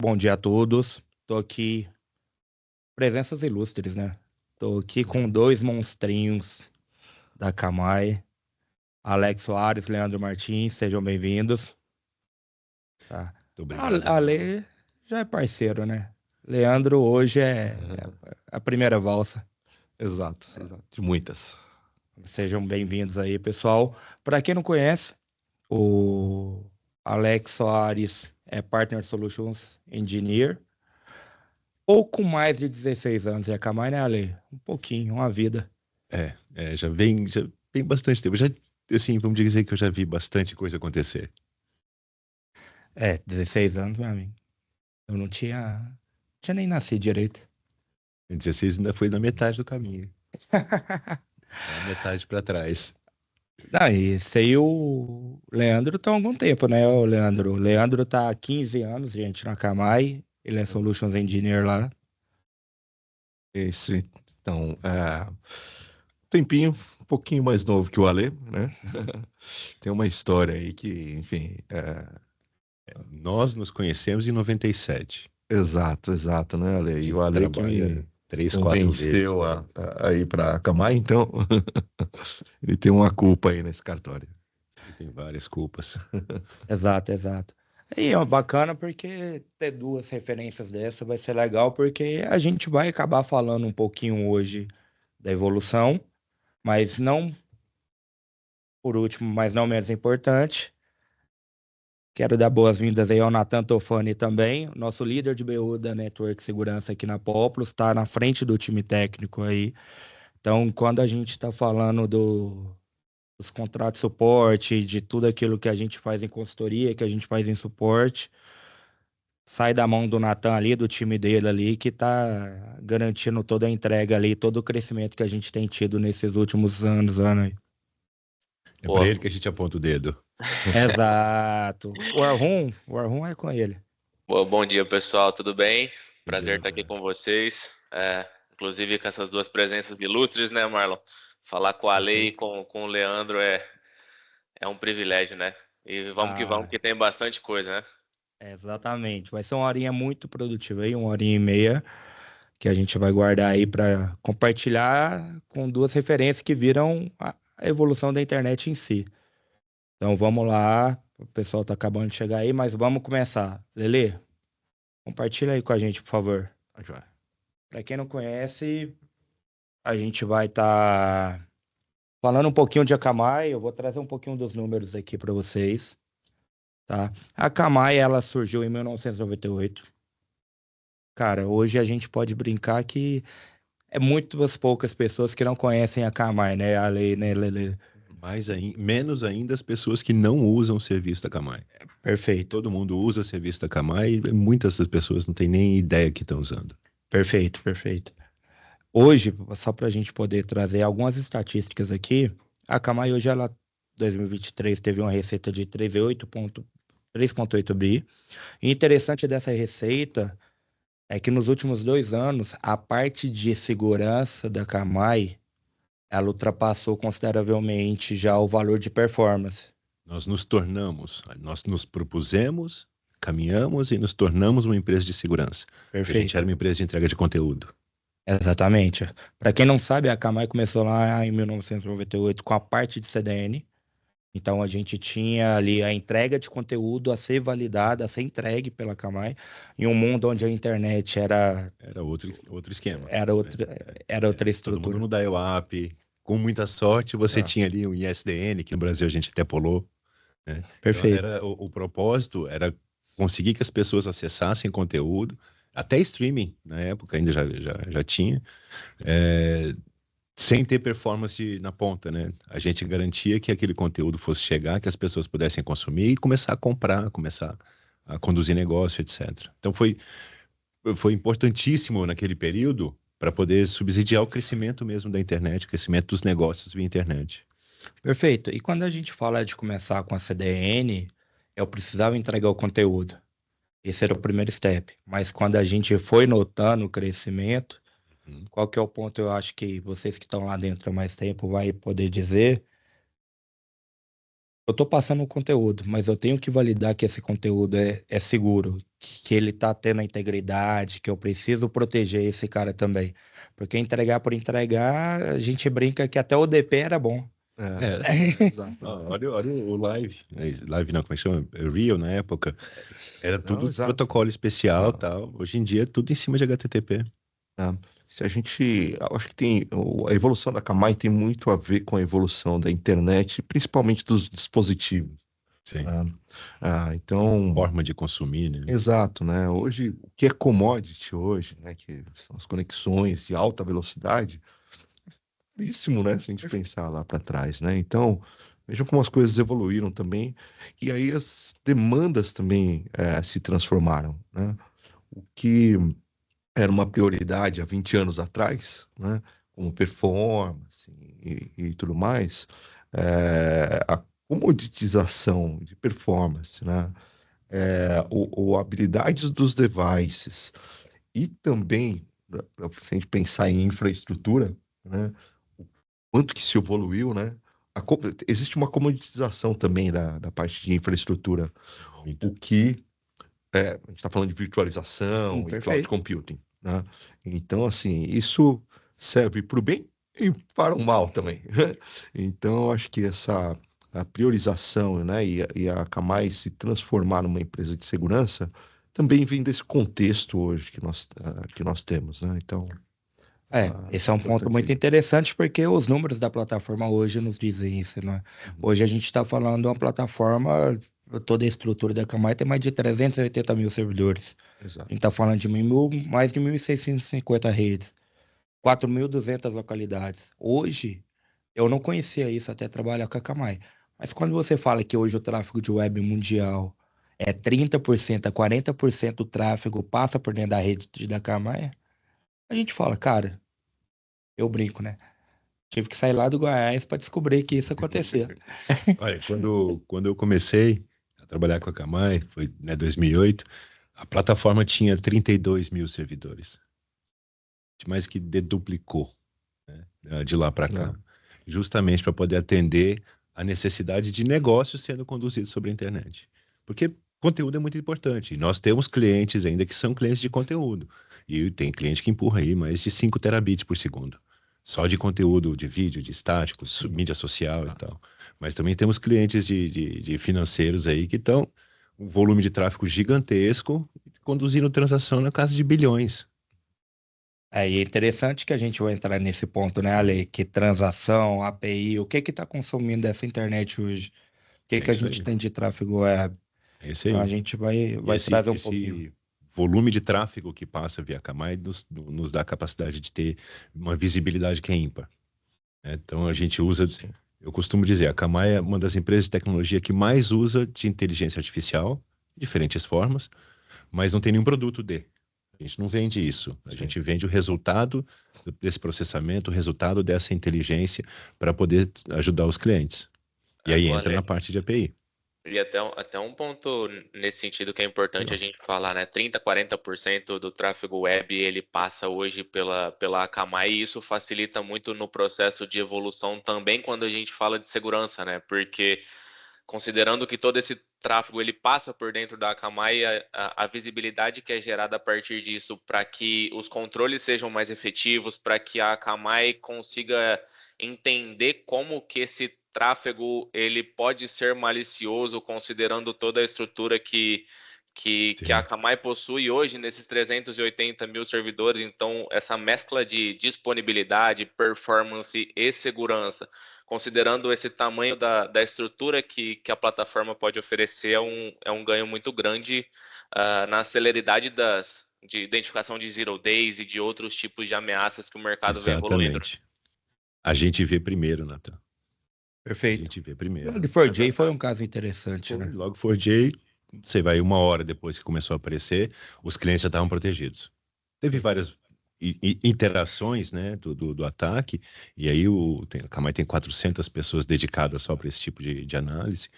Bom dia a todos. Tô aqui, presenças ilustres, né? Tô aqui com dois monstrinhos da Camai, Alex Soares, Leandro Martins, sejam bem-vindos. Tá. Muito obrigado, Marlon. Ale já é parceiro, né? Leandro hoje é a primeira valsa. Exato, exato. De muitas. Sejam bem-vindos aí, pessoal. Para quem não conhece, o Alex Soares é Partner Solutions Engineer. Pouco mais de 16 anos de Akamai, né, Ale? Um pouquinho, uma vida. Já vem bastante tempo. Já, assim, vamos dizer que eu já vi bastante coisa acontecer. 16 anos, meu amigo. Eu não tinha nem nascido direito. Em 16 ainda foi na metade do caminho. Só a metade para trás. Não, e isso aí o Leandro tá há algum tempo, né, o Leandro? O Leandro tá há 15 anos, gente, na Akamai. Ele é Solutions Engineer lá. Isso, então, tempinho, um pouquinho mais novo que o Alê, né? Tem uma história aí que, enfim, nós nos conhecemos em 97. Exato, exato, né, A Ale? E o gente Ale que trabalha me 3, 4 vezes convenceu com ele. a ir pra Akamai, então ele tem uma culpa aí nesse cartório. Ele tem várias culpas. Exato, exato. E é bacana porque ter duas referências dessa vai ser legal, porque a gente vai acabar falando um pouquinho hoje da evolução, mas não por último, mas não menos importante. Quero dar boas-vindas aí ao Natan Tofani também, nosso líder de BU da Network Segurança aqui na Populous, está na frente do time técnico aí. Então, quando a gente está falando dos contratos de suporte, de tudo aquilo que a gente faz em consultoria, que a gente faz em suporte, sai da mão do Natan ali, do time dele ali, que tá garantindo toda a entrega ali, todo o crescimento que a gente tem tido nesses últimos anos aí. É para Pô, ele que a gente aponta o dedo. Exato. O Arhun é com ele. bom dia, pessoal, tudo bem? Prazer estar aqui Beleza. com vocês. Inclusive com essas duas presenças ilustres, né, Marlon? Falar com a Ale e Perfeito. com o Leandro é um privilégio, né? E vamos, Ah, que tem bastante coisa, né? exatamente. Vai ser uma horinha muito produtiva aí, 1 hora e meia, que a gente vai guardar aí para compartilhar com duas referências que viram a evolução da internet em si. Então vamos lá, o pessoal tá acabando de chegar aí, mas vamos começar. Lele, compartilha aí com a gente, por favor. Tá joia. Para quem não conhece, a gente vai estar falando um pouquinho de Akamai, eu vou trazer um pouquinho dos números aqui para vocês, tá? A Akamai, ela surgiu em 1998. Cara, hoje a gente pode brincar que é muitas poucas pessoas que não conhecem a Akamai, né? A lei, né, Lele? Menos ainda as pessoas que não usam o serviço da Camai. Perfeito, Todo mundo usa o serviço da Camai e muitas das pessoas não têm nem ideia que estão usando. perfeito, perfeito. Hoje, só para a gente poder trazer algumas estatísticas aqui, a Akamai hoje, ela, 2023, teve uma receita de 3,8 bi. E interessante dessa receita é que nos últimos 2 anos, a parte de segurança da Akamai, ela ultrapassou consideravelmente já o valor de performance. Nós nos propusemos, caminhamos e nos tornamos uma empresa de segurança. Porque a gente Perfeito. era uma empresa de entrega de conteúdo. Exatamente. Para quem não sabe, a Akamai começou lá em 1998 com a parte de CDN. Então a gente tinha ali a entrega de conteúdo a ser validada, a ser entregue pela Akamai, em um mundo onde a internet Era outro esquema, era né? outra, era outra Todo mundo estrutura. no dial-up. Com muita sorte, você Ah, tinha ali um ISDN, que no Brasil a gente até pulou, né? Então, perfeito. o propósito era conseguir que as pessoas acessassem conteúdo, até streaming, na época ainda já tinha, é, sem ter performance na ponta, né? A gente garantia que aquele conteúdo fosse chegar, que as pessoas pudessem consumir e começar a comprar, começar a conduzir negócio, etc. Então foi importantíssimo naquele período para poder subsidiar o crescimento mesmo da internet, o crescimento dos negócios via internet. Perfeito. E quando a gente fala de começar com a CDN, eu precisava entregar o conteúdo. Esse era o primeiro step. Mas quando a gente foi notando o crescimento, Uhum. qual que é o ponto eu acho que vocês que estão lá dentro há mais tempo vai poder dizer? eu tô passando um conteúdo, mas eu tenho que validar que esse conteúdo é seguro, que ele tá tendo a integridade, que eu preciso proteger esse cara também. Porque entregar por entregar, a gente brinca que até o DP era bom. Era. Exato. Olha o Live. Live não, como é que chama? Real na época. Era tudo Não, exato. protocolo especial Ah, tal. Hoje em dia é tudo em cima de HTTP. ah. Se a gente, eu acho que a evolução da Akamai tem muito a ver com a evolução da internet, principalmente dos dispositivos. Sim. Então, Forma de consumir, né? exato, né? Hoje, o que é commodity hoje, né? Que são as conexões de alta velocidade, caríssimo, né? Se a gente pensar lá para trás, né? Então, vejam como as coisas evoluíram também, e aí as demandas também se transformaram, né? O que era uma prioridade há 20 anos atrás, né? Como performance e tudo mais, a comoditização de performance, né? O habilidades dos devices e também, se a gente pensar em infraestrutura, né? O quanto que se evoluiu, né? Existe uma comoditização também da parte de infraestrutura, Muito. o que a gente está falando de virtualização e cloud Perfeito. computing, né? Então, assim, isso serve para o bem e para o mal também. Então, eu acho que a priorização, né, e a Akamai se transformar numa empresa de segurança também vem desse contexto hoje que nós temos, né? Então, Esse é um ponto muito importante. interessante porque os números da plataforma hoje nos dizem isso, né? Hoje a gente está falando de uma plataforma, toda a estrutura da Akamai tem mais de 380 mil servidores. A Exato. gente está falando de mais de 1.650 redes, 4.200 localidades. Hoje, eu não conhecia isso até trabalhar com a Akamai. Mas quando você fala que hoje o tráfego de web mundial é 30% a 40% do tráfego passa por dentro da rede da Akamai, a gente fala, cara, eu brinco, né? Tive que sair lá do Goiás para descobrir que isso acontecia. Olha, quando eu comecei a trabalhar com a Akamai, foi, né, 2008, a plataforma tinha 32 mil servidores. Mais que deduplicou, né, de lá para cá. Justamente para poder atender a necessidade de negócios sendo conduzidos sobre a internet. Porque conteúdo é muito importante. Nós temos clientes ainda que são clientes de conteúdo. E tem cliente que empurra aí mais de 5 terabits por segundo. Só de conteúdo de vídeo, de estático, mídia social e tal. Mas também temos clientes de financeiros aí que estão um volume de tráfego gigantesco, conduzindo transação na casa de bilhões. E é interessante que a gente vai entrar nesse ponto, né, Ale? Que transação, API, o que está consumindo essa internet hoje? O que, É que a isso gente aí. tem de tráfego web? É isso Então a aí. gente E vai trazer um pouquinho. esse volume de tráfego que passa via Akamai nos dá a capacidade de ter uma visibilidade que é ímpar, né? Então a gente usa, Sim. eu costumo dizer, a Akamai é uma das empresas de tecnologia que mais usa de inteligência artificial, de diferentes formas, mas não tem nenhum produto de. A gente não vende isso. A Sim. gente vende o resultado desse processamento, o resultado dessa inteligência para poder ajudar os clientes. E aí entra na parte de API. E até um ponto nesse sentido que é importante a gente falar, né? 30, 40% do tráfego web ele passa hoje pela Akamai e isso facilita muito no processo de evolução também quando a gente fala de segurança, né? Porque considerando que todo esse tráfego ele passa por dentro da Akamai, a visibilidade que é gerada a partir disso para que os controles sejam mais efetivos, para que a Akamai consiga entender como que esse tráfego ele pode ser malicioso, considerando toda a estrutura que a Akamai possui hoje nesses 380 mil servidores. Então, essa mescla de disponibilidade, performance e segurança, considerando esse tamanho da estrutura que a plataforma pode oferecer, é um ganho muito grande na celeridade de identificação de zero days e de outros tipos de ameaças que o mercado vem evoluindo. Exatamente. A gente vê primeiro, Nathan. A Perfeito. gente vê primeiro. Log4j foi um caso interessante, né? Log4j, você vai uma hora depois que começou a aparecer, os clientes já estavam protegidos. Teve várias interações, né, do ataque, e aí a Akamai tem 400 pessoas dedicadas só para esse tipo de análise.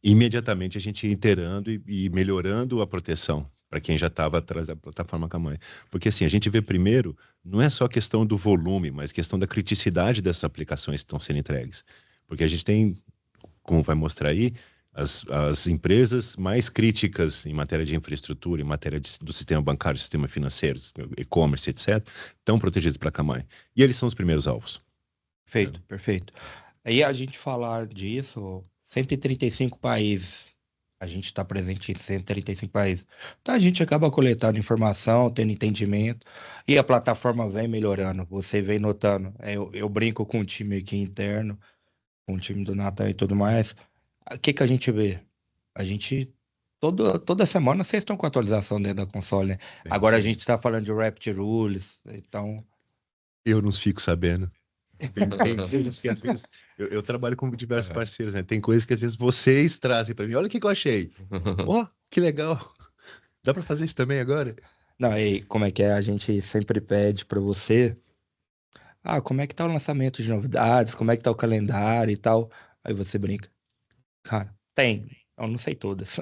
Imediatamente a gente ia inteirando e melhorando a proteção para quem já estava atrás da plataforma Akamai. Porque assim, a gente vê primeiro, não é só questão do volume, mas questão da criticidade dessas aplicações que estão sendo entregues. Porque a gente tem como vai mostrar aí, as empresas mais críticas em matéria de infraestrutura, em matéria do sistema bancário, sistema financeiro, e-commerce, etc., estão protegidos pela Camai. E eles são os primeiros alvos. Perfeito, perfeito. Aí a gente falar disso, 135 países. A gente está presente em 135 países. Então a gente acaba coletando informação, tendo entendimento, e a plataforma vem melhorando. Você vem notando. Eu brinco com o time aqui interno, com o time do Natan e tudo mais. O que que a gente vê? A gente. Toda semana vocês estão com atualização dentro da console, né? Agora a gente está falando de Rapid Rules, então. Eu não fico sabendo. Tem coisas que às vezes eu trabalho com diversos parceiros, né? Tem coisas que às vezes vocês trazem para mim. Olha o que eu achei. Ó, que legal. Dá para fazer isso também agora? Não, e como é que é? A gente sempre pede para você. Ah, como é que tá o lançamento de novidades? Como é que tá o calendário e tal? Aí você brinca. Cara, tem. Eu não sei todas.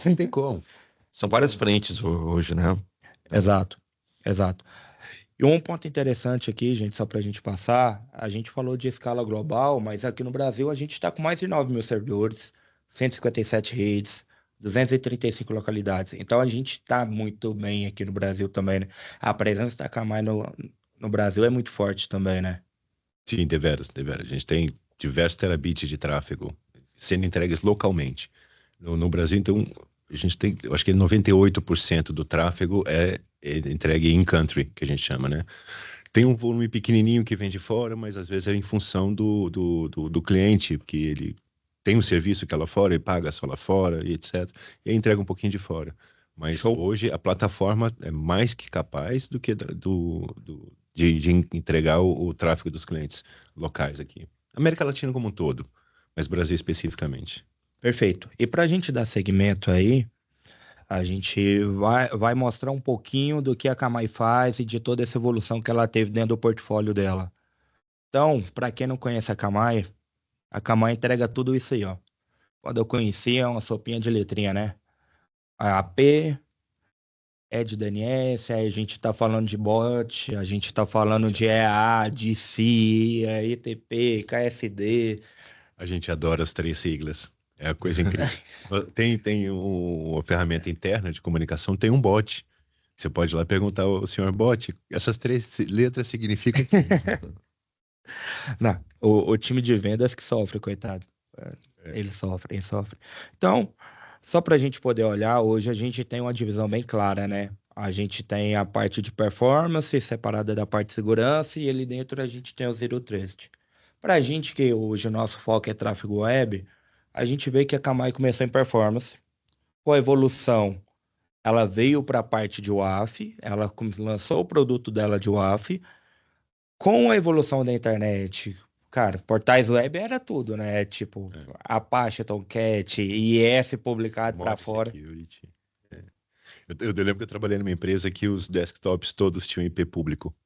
Não tem como. São várias frentes hoje, né? Exato, exato. E um ponto interessante aqui, gente, só para a gente passar, a gente falou de escala global, mas aqui no Brasil a gente está com mais de 9 mil servidores, 157 redes, 235 localidades. Então a gente está muito bem aqui no Brasil também, né? A presença da Camai no Brasil é muito forte também, né? Sim, deveras, deveras. A gente tem diversos terabits de tráfego sendo entregues localmente. No Brasil, então, a gente tem, eu acho que 98% do tráfego é entregue in-country, que a gente chama, né? Tem um volume pequenininho que vem de fora, mas às vezes é em função do cliente, que ele tem um serviço que é lá fora, ele paga só lá fora, e etc. E aí entrega um pouquinho de fora. Mas Show. hoje a plataforma é mais que capaz do que de entregar o tráfego dos clientes locais aqui. América Latina como um todo, mas Brasil especificamente. Perfeito. E para a gente dar segmento aí, a gente vai mostrar um pouquinho do que a Camai faz e de toda essa evolução que ela teve dentro do portfólio dela. Então, para quem não conhece a Camai entrega tudo isso aí, ó. Quando eu conheci, é uma sopinha de letrinha, né? A AP é de DNS, aí a gente tá falando de bot, a gente tá falando de EA, de C, ETP, KSD. A gente adora as três siglas. É a coisa incrível. Tem uma ferramenta interna de comunicação, tem um bot. Você pode ir lá perguntar ao senhor bot, essas três letras significam o quê? Não, o time de vendas que sofre, coitado. Ele sofre, ele sofre. Então, só para a gente poder olhar, hoje a gente tem uma divisão bem clara, né? A gente tem a parte de performance separada da parte de segurança e ali dentro a gente tem o Zero Trust. Para a gente que hoje o nosso foco é tráfego web, a gente vê que a Camai começou em performance. Com a evolução, ela veio para a parte de WAF, ela lançou o produto dela de WAF. Com a evolução da internet, cara, portais web era tudo, né? Tipo, Apache, Tomcat, IS publicado para Mod fora. Security. É. Eu lembro que eu trabalhei numa empresa que os desktops todos tinham IP público.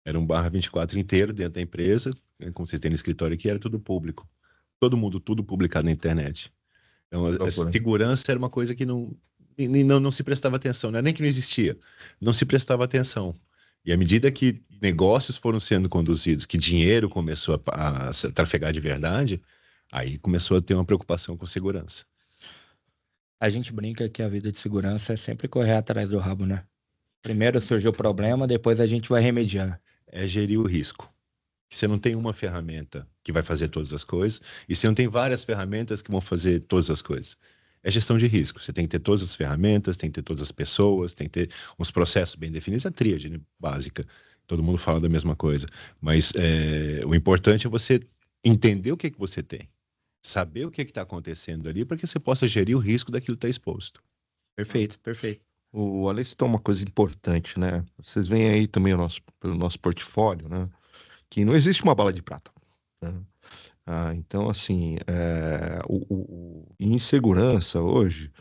Era um /24 inteiro dentro da empresa, né, como vocês têm no escritório aqui, era tudo público. Todo mundo, tudo publicado na internet. Então, a segurança era uma coisa que não se prestava atenção, não é nem que não existia, não se prestava atenção. E à medida que negócios foram sendo conduzidos, que dinheiro começou a trafegar de verdade, aí começou a ter uma preocupação com segurança. A gente brinca que a vida de segurança é sempre correr atrás do rabo, né? Primeiro surgiu o problema, depois a gente vai remediar. É gerir o risco. Você não tem uma ferramenta que vai fazer todas as coisas, e você não tem várias ferramentas que vão fazer todas as coisas. É gestão de risco. Você tem que ter todas as ferramentas, tem que ter todas as pessoas, tem que ter uns processos bem definidos. A tríade, né, básica. Todo mundo fala da mesma coisa. Mas o importante é você entender o que você tem. Saber o que está acontecendo ali para que você possa gerir o risco daquilo que está exposto. Perfeito, perfeito. O Alex tem uma coisa importante, né? Vocês veem aí também pelo nosso portfólio, né? Que não existe uma bala de prata, né? Então, assim, em segurança hoje,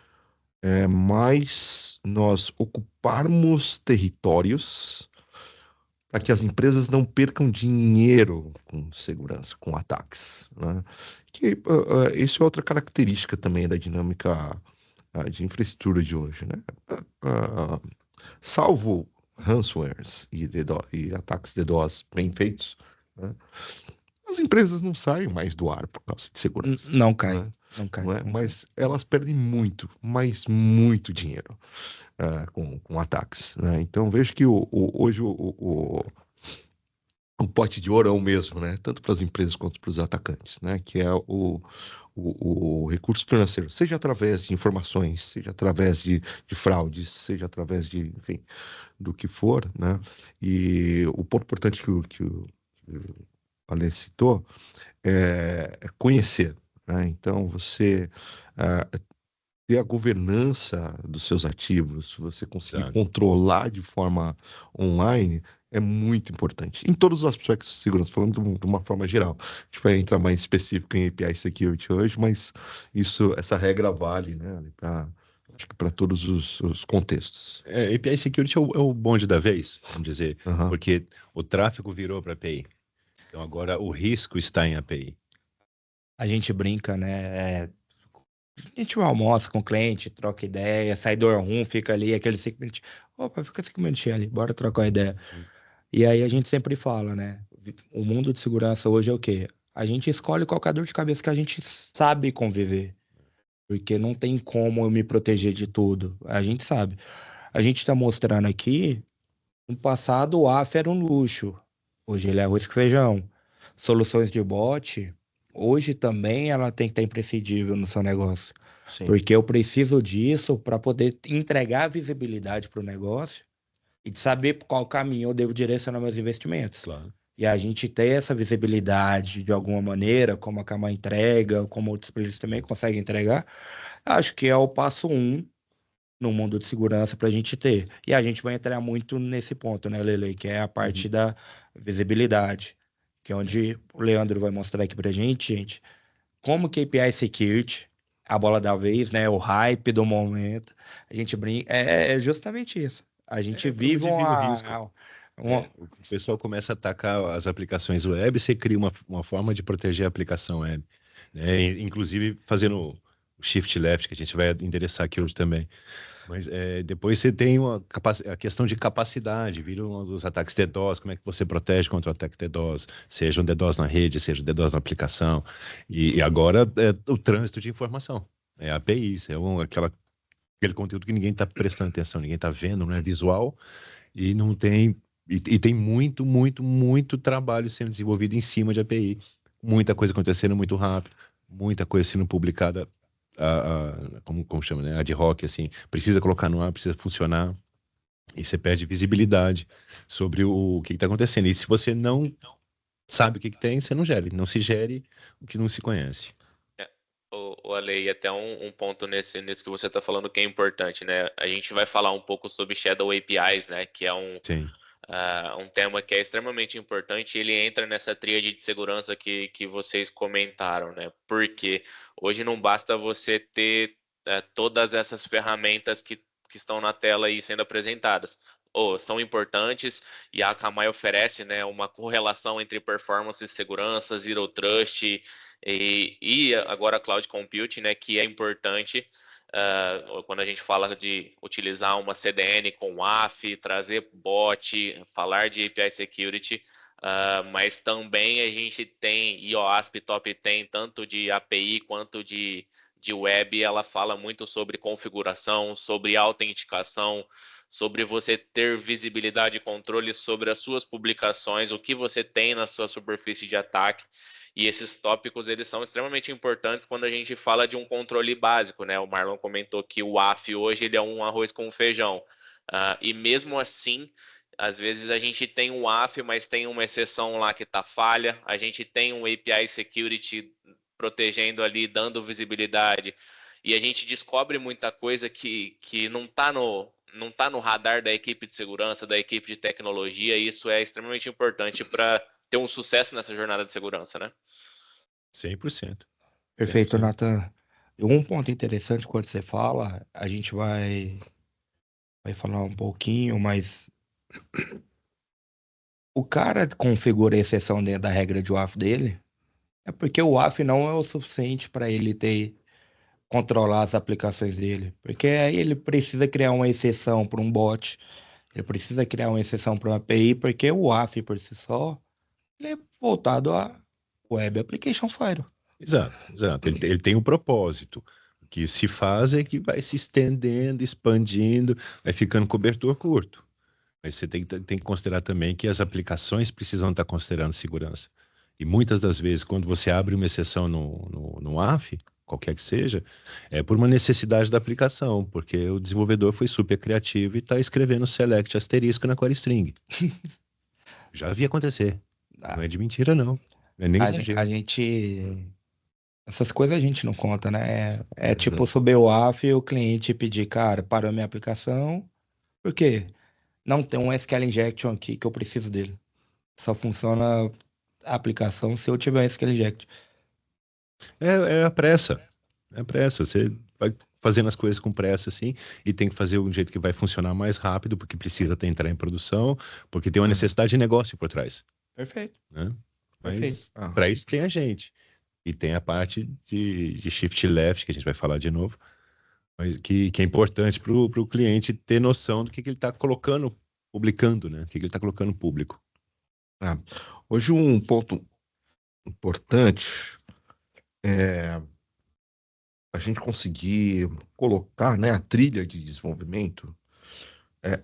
é mais nós ocuparmos territórios para que as empresas não percam dinheiro com segurança, com ataques, né? Isso é outra característica também da dinâmica de infraestrutura de hoje, né? Salvo ransomwares e ataques DDoS bem feitos, né? as empresas não saem mais do ar por causa de segurança. Não Não cai, é? não cai. Não é? Mas elas perdem muito, mas muito dinheiro com ataques, né? Então vejo que hoje o pote de ouro é o mesmo, né? Tanto para as empresas quanto para os atacantes, né? Que é o recurso financeiro, seja através de informações, seja através de fraudes, seja através de, enfim, do que for, né? E o ponto importante que o Ale citou é conhecer, né? Então, você ah, ter a governança dos seus ativos, você conseguir Exato. controlar de forma online é muito importante. Em todos os aspectos de segurança, falando de uma forma geral. A gente vai entrar mais específico em API Security hoje, mas essa regra vale, né? Acho que para todos os contextos. API Security é o bonde da vez, vamos dizer, Aham. porque o tráfego virou para API. Então agora o risco está em API. A gente brinca, né? A gente almoça com o cliente, troca ideia, sai do room, fica ali, aquele 5 minutinhos. Opa, fica 5 minutinhos ali, bora trocar uma ideia. E aí a gente sempre fala, né? O mundo de segurança hoje é o quê? A gente escolhe qual é a dor de cabeça que a gente sabe conviver. Porque não tem como eu me proteger de tudo. A gente sabe. A gente tá mostrando aqui, no passado o AF era um luxo. Hoje ele é arroz com feijão. Soluções de bot, hoje também ela tem que estar imprescindível no seu negócio. Sim. Porque eu preciso disso para poder entregar visibilidade para o negócio e de saber qual caminho eu devo direcionar meus investimentos. Claro. E a gente ter essa visibilidade de alguma maneira, como a Kama entrega, como outros players também conseguem entregar, acho que é o passo 1 no mundo de segurança para a gente ter. E a gente vai entrar muito nesse ponto, né, Lele? Que é a parte da visibilidade, que é onde o Leandro vai mostrar aqui para a gente, como que API Security, a bola da vez, né, o hype do momento, a gente brinca, é justamente isso. A gente vive divide o risco. uma- O pessoal começa a atacar as aplicações web, você cria uma forma de proteger a aplicação web, né? Inclusive fazendo o shift left, que a gente vai endereçar aqui hoje também. Mas depois você tem a questão de capacidade, viram os ataques DDoS, como é que você protege contra o ataque DDoS, seja um DDoS na rede, seja um DDoS na aplicação. E agora é o trânsito de informação, é APIs, aquele conteúdo que ninguém está prestando atenção, ninguém está vendo, não é visual, e não tem. E tem muito, muito, muito trabalho sendo desenvolvido em cima de API. Muita coisa acontecendo muito rápido, muita coisa sendo publicada, como chama, né? Ad hoc, assim. Precisa colocar no ar, precisa funcionar. E você perde visibilidade sobre o que está acontecendo. E se você não sabe o que tem, você não gere. Não se gere o que não se conhece. O Ale, e até um ponto nesse que você está falando que é importante, né? A gente vai falar um pouco sobre Shadow APIs, né? Que é Sim. um tema que é extremamente importante. Ele entra nessa tríade de segurança que vocês comentaram, né? Porque hoje não basta você ter todas essas ferramentas que estão na tela aí sendo apresentadas. São importantes e a Akamai oferece, né, uma correlação entre performance e segurança, Zero Trust e agora Cloud Computing, né, que é importante quando a gente fala de utilizar uma CDN com WAF, trazer bot, falar de API Security, mas também a gente tem IOASP Top 10, tanto de API quanto de web, ela fala muito sobre configuração, sobre autenticação, sobre você ter visibilidade e controle sobre as suas publicações, o que você tem na sua superfície de ataque. E esses tópicos, eles são extremamente importantes quando a gente fala de um controle básico, né? O Marlon comentou que o WAF hoje ele é um arroz com feijão. E mesmo assim, às vezes a gente tem um WAF, mas tem uma exceção lá que está falha. A gente tem um API Security protegendo ali, dando visibilidade. E a gente descobre muita coisa que não está no radar da equipe de segurança, da equipe de tecnologia. E isso é extremamente importante para ter um sucesso nessa jornada de segurança, né? 100%. Perfeito, 100%. Nathan. Um ponto interessante quando você fala, a gente vai falar um pouquinho, mas o cara configura a exceção dentro da regra de WAF dele, é porque o WAF não é o suficiente para ele controlar as aplicações dele. Porque aí ele precisa criar uma exceção para um bot, ele precisa criar uma exceção para uma API, porque o WAF por si só, ele é voltado a Web Application Firewall. Exato, exato. Ele tem um propósito. O que se faz é que vai se estendendo, expandindo, vai ficando cobertor curto. Mas você tem que considerar também que as aplicações precisam estar considerando segurança. E muitas das vezes, quando você abre uma exceção no AF, qualquer que seja, é por uma necessidade da aplicação, porque o desenvolvedor foi super criativo e está escrevendo select asterisco na query string. Já vi acontecer. Ah, Não é de mentira, não. Não é nem exagero. a gente. Essas coisas a gente não conta, né? É tipo subir o AF e o cliente pedir, cara, parou minha aplicação. Por quê? Não tem um SQL injection aqui que eu preciso dele. Só funciona a aplicação se eu tiver um SQL injection. É a pressa. É a pressa. Você vai fazendo as coisas com pressa, assim, e tem que fazer de um jeito que vai funcionar mais rápido, porque precisa entrar em produção, porque tem uma necessidade de negócio por trás, Perfeito, né? perfeito. Mas para isso tem a gente. E tem a parte de shift left, que a gente vai falar de novo, mas que é importante para o cliente ter noção do que ele está colocando, publicando, né? O que ele está colocando público. Ah, hoje um ponto importante é a gente conseguir colocar, né, a trilha de desenvolvimento é,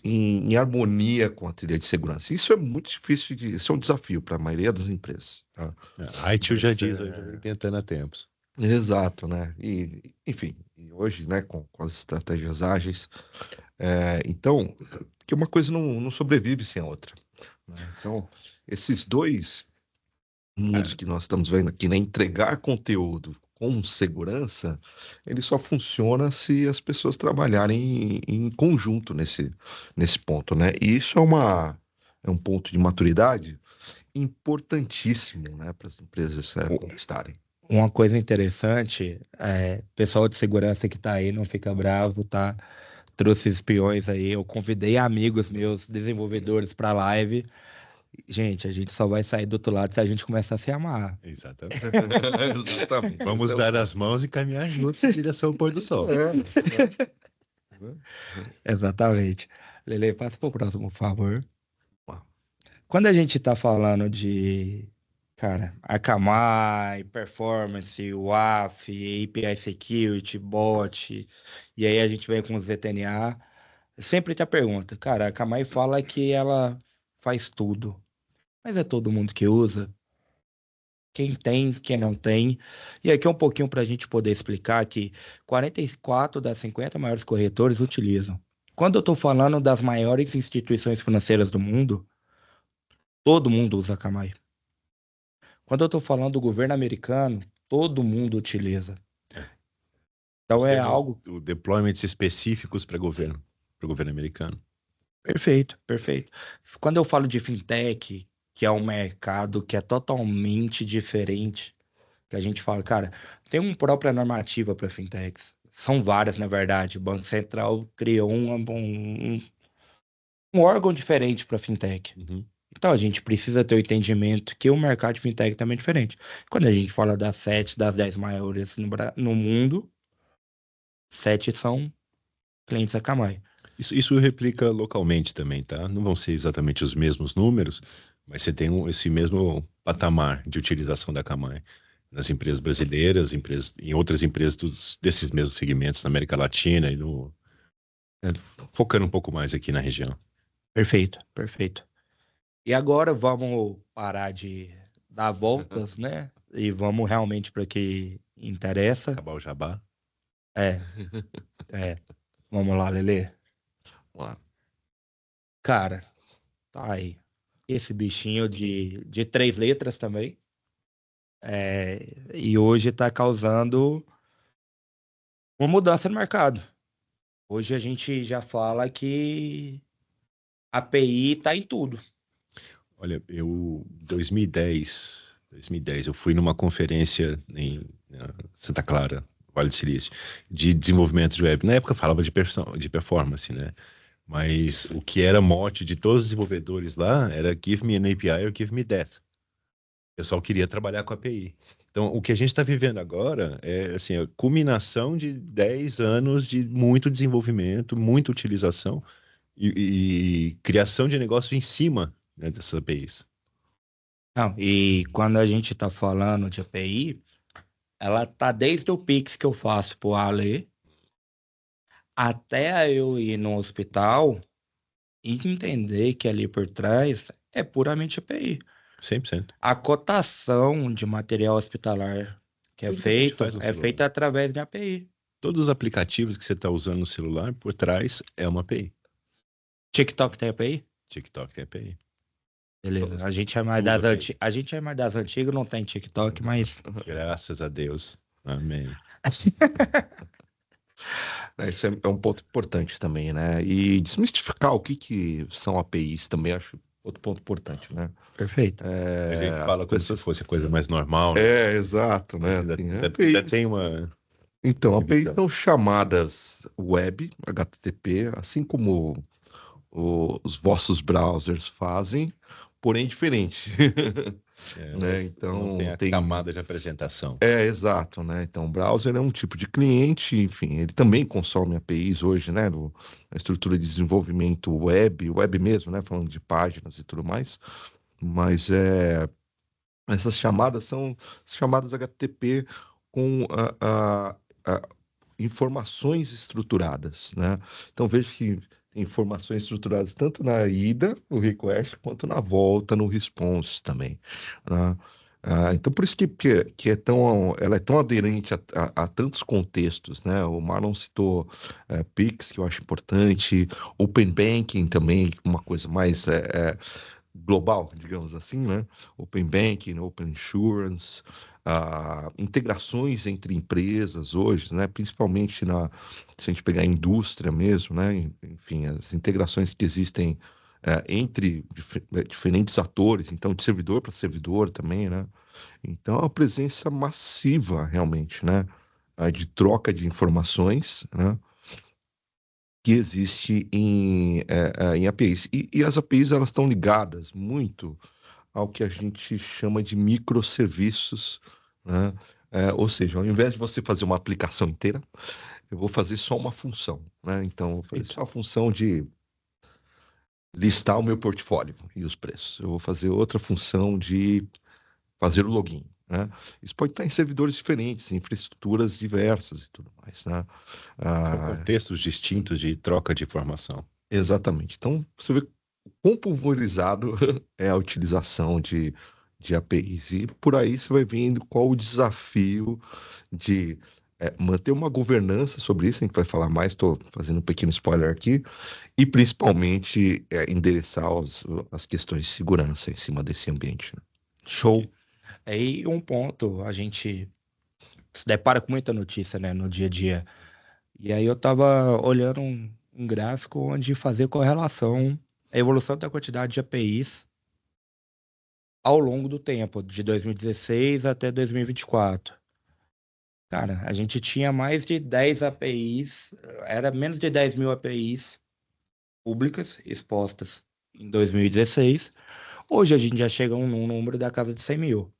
em harmonia com a trilha de segurança. Isso é muito difícil isso é um desafio para a maioria das empresas, tá? A ITIL já Mas, diz, eu já venho tentando há tempos. exato, né? E, enfim, e hoje, né, com as estratégias ágeis, então, que uma coisa não sobrevive sem a outra, né? Então, esses dois mundos que nós estamos vendo aqui, né, entregar conteúdo com segurança, ele só funciona se as pessoas trabalharem em conjunto nesse ponto, né? E isso é um ponto de maturidade importantíssimo, né, para as empresas conquistarem. Uma coisa interessante, pessoal de segurança que tá aí, não fica bravo, tá? Trouxe espiões aí, eu convidei amigos meus, desenvolvedores pra live. Gente, a gente só vai sair do outro lado se a gente começar a se amar. Exatamente. Exatamente. Vamos dar as mãos e caminhar juntos em direção ao pôr do sol. Exatamente. Lele, passa pro próximo, por favor. Quando a gente tá falando de, cara, Akamai, Performance, WAF, API Security, Bot, e aí a gente vem com os ZTNA, sempre tem a pergunta, cara, a Akamai fala que ela faz tudo, mas é todo mundo que usa? Quem tem, quem não tem? E aqui um pouquinho para a gente poder explicar que 44 das 50 maiores corretores utilizam. Quando eu estou falando das maiores instituições financeiras do mundo, todo mundo usa Akamai. Quando eu estou falando do governo americano, todo mundo utiliza. Então é algo Deployments específicos para o governo americano. perfeito, perfeito. Quando eu falo de fintech, que é um mercado que é totalmente diferente, que a gente fala, cara, tem uma própria normativa para fintechs. São várias, na verdade. O Banco Central criou um órgão diferente para fintech. Uhum. Então a gente precisa ter o entendimento que o mercado de fintech também é diferente. Quando a gente fala das 7, das 10 maiores no mundo, 7 são clientes Akamai. Isso replica localmente também, tá? Não vão ser exatamente os mesmos números, mas você tem esse mesmo patamar de utilização da Akamai nas empresas brasileiras, em outras empresas desses mesmos segmentos na América Latina e focando um pouco mais aqui na região. Perfeito, perfeito. E agora vamos parar de dar voltas, né? E vamos realmente para o que interessa. Acabar o jabá. É. Vamos lá, Lelê. Vamos lá. Cara, tá aí. Esse bichinho de 3 letras também. E hoje está causando uma mudança no mercado. Hoje a gente já fala que a API está em tudo. Olha, em 2010, eu fui numa conferência em Santa Clara, Vale do Silício, de desenvolvimento de web. Na época falava de performance, né? Mas o que era mote de todos os desenvolvedores lá era give me an API or give me death. O pessoal queria trabalhar com API. Então, o que a gente está vivendo agora é assim, a culminação de 10 anos de muito desenvolvimento, muita utilização e criação de negócio em cima, né, dessas APIs. Não, e quando a gente está falando de API, ela tá desde o Pix que eu faço pro Ale até eu ir no hospital e entender que ali por trás é puramente API. 100%. A cotação de material hospitalar que Tudo que a gente faz no é celular. feita através de API. Todos os aplicativos que você está usando no celular, por trás é uma API. TikTok tem API? TikTok tem API. Beleza. A gente é mais Tudo das API. a gente é mais das antigas, não tem TikTok, mas Graças a Deus. Amém. Isso é um ponto importante também, né? E desmistificar o que são APIs também acho outro ponto importante, né? perfeito. A gente As fala como se pessoas... fosse a coisa mais normal, né? Exato, né? Ainda, Assim, ainda tem uma. Então, APIs são chamadas web, HTTP, assim como os vossos browsers fazem, porém diferente. Né? Não Então, tem a camada de apresentação. exato, né? Então, o browser é um tipo de cliente, enfim, ele também consome APIs hoje, né? Na estrutura de desenvolvimento web mesmo, né? Falando de páginas e tudo mais, mas essas chamadas são chamadas HTTP com informações estruturadas, né? Então veja que tem informações estruturadas tanto na ida, no request, quanto na volta, no response também, né? Então por isso que ela é tão aderente a tantos contextos, né? O Marlon citou Pix, que eu acho importante, Open Banking também, uma coisa mais global, digamos assim, né? Open Banking, Open Insurance, integrações entre empresas hoje, né? Principalmente se a gente pegar a indústria mesmo, né? Enfim, as integrações que existem entre diferentes atores, então de servidor para servidor também, né? Então, é uma presença massiva, realmente, né? De troca de informações, né? Que existe em APIs. E as APIs, elas estão ligadas muito ao que a gente chama de microserviços, né? Ou seja, ao invés de você fazer uma aplicação inteira, eu vou fazer só uma função, né? Então, eu vou fazer só a função de listar o meu portfólio e os preços. Eu vou fazer outra função de fazer o login, né? Isso pode estar em servidores diferentes, em infraestruturas diversas e tudo mais, né? São Ah, contextos distintos de troca de informação. exatamente. Então, você vê quão pulverizado é a utilização de APIs. E por aí você vai vendo qual o desafio de manter uma governança sobre isso, a gente vai falar mais, estou fazendo um pequeno spoiler aqui, e principalmente endereçar as questões de segurança em cima desse ambiente, né? Show. Aí um ponto, a gente se depara com muita notícia, né, no dia a dia. E aí eu tava olhando um gráfico onde fazia correlação a evolução da quantidade de APIs ao longo do tempo, de 2016 até 2024. Cara, a gente tinha mais de 10 APIs, era menos de 10 mil APIs públicas expostas em 2016. Hoje a gente já chega a um número da casa de 100 mil.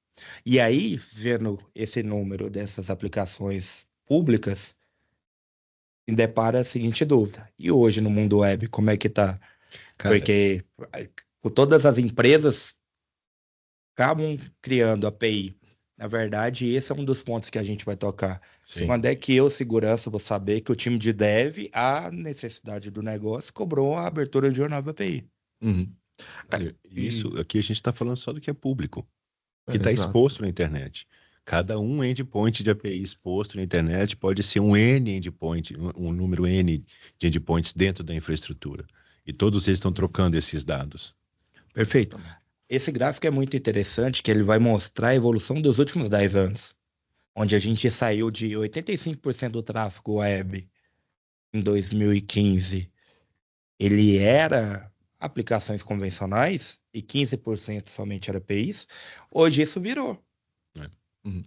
E aí, vendo esse número dessas aplicações públicas, me depara a seguinte dúvida. E hoje no mundo web, como é que tá? Cara, Porque todas as empresas acabam criando API. Na verdade, esse é um dos pontos que a gente vai tocar. sim. Quando é que eu, segurança, vou saber que o time de dev, a necessidade do negócio, cobrou a abertura de uma nova API? Uhum. Isso aqui a gente está falando só do que é público, que está Exato. exposto na internet. Cada um endpoint de API exposto na internet pode ser um N endpoint, um número N de endpoints dentro da infraestrutura. E todos eles estão trocando esses dados. Perfeito. Esse gráfico é muito interessante, que ele vai mostrar a evolução dos últimos 10 anos, onde a gente saiu de 85% do tráfego web em 2015. Ele era aplicações convencionais e 15% somente era APIs. Hoje isso virou. É.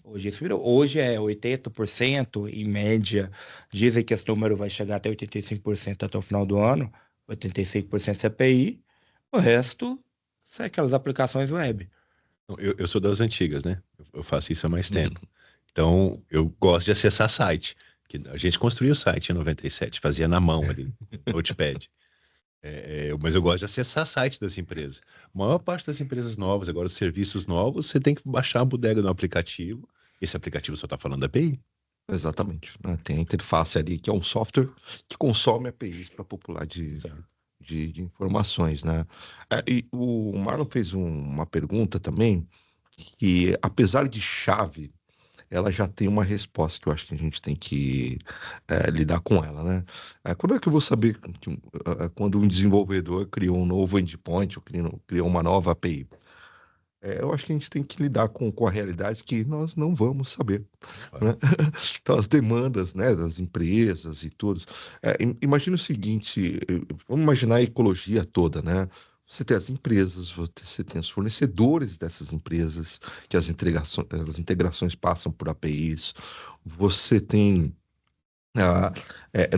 Hoje isso virou. Hoje é 80% em média. Dizem que esse número vai chegar até 85% até o final do ano. 85% CPI. O resto são aquelas aplicações web. Eu sou das antigas, né? Eu faço isso há mais tempo. Então, eu gosto de acessar site. Que a gente construiu o site em 97, fazia na mão ali, no Notepad. Mas eu gosto de acessar site das empresas. A maior parte das empresas novas, agora os serviços novos, você tem que baixar a bodega no aplicativo. Esse aplicativo só está falando da API. Exatamente, né? Tem a interface ali, que é um software que consome APIs para popular Sabe? de informações, né? E o Marlon fez uma pergunta também, que apesar de chave, ela já tem uma resposta que eu acho que a gente tem que lidar com ela, né? Quando é que eu vou saber quando um desenvolvedor criou um novo endpoint ou criou uma nova API? Eu acho que a gente tem que lidar com a realidade que nós não vamos saber, né? Então, as demandas, né, das empresas e tudo. Imagina o seguinte, vamos imaginar a ecologia toda, né? Você tem as empresas, você tem os fornecedores dessas empresas, que as integrações passam por APIs. Você tem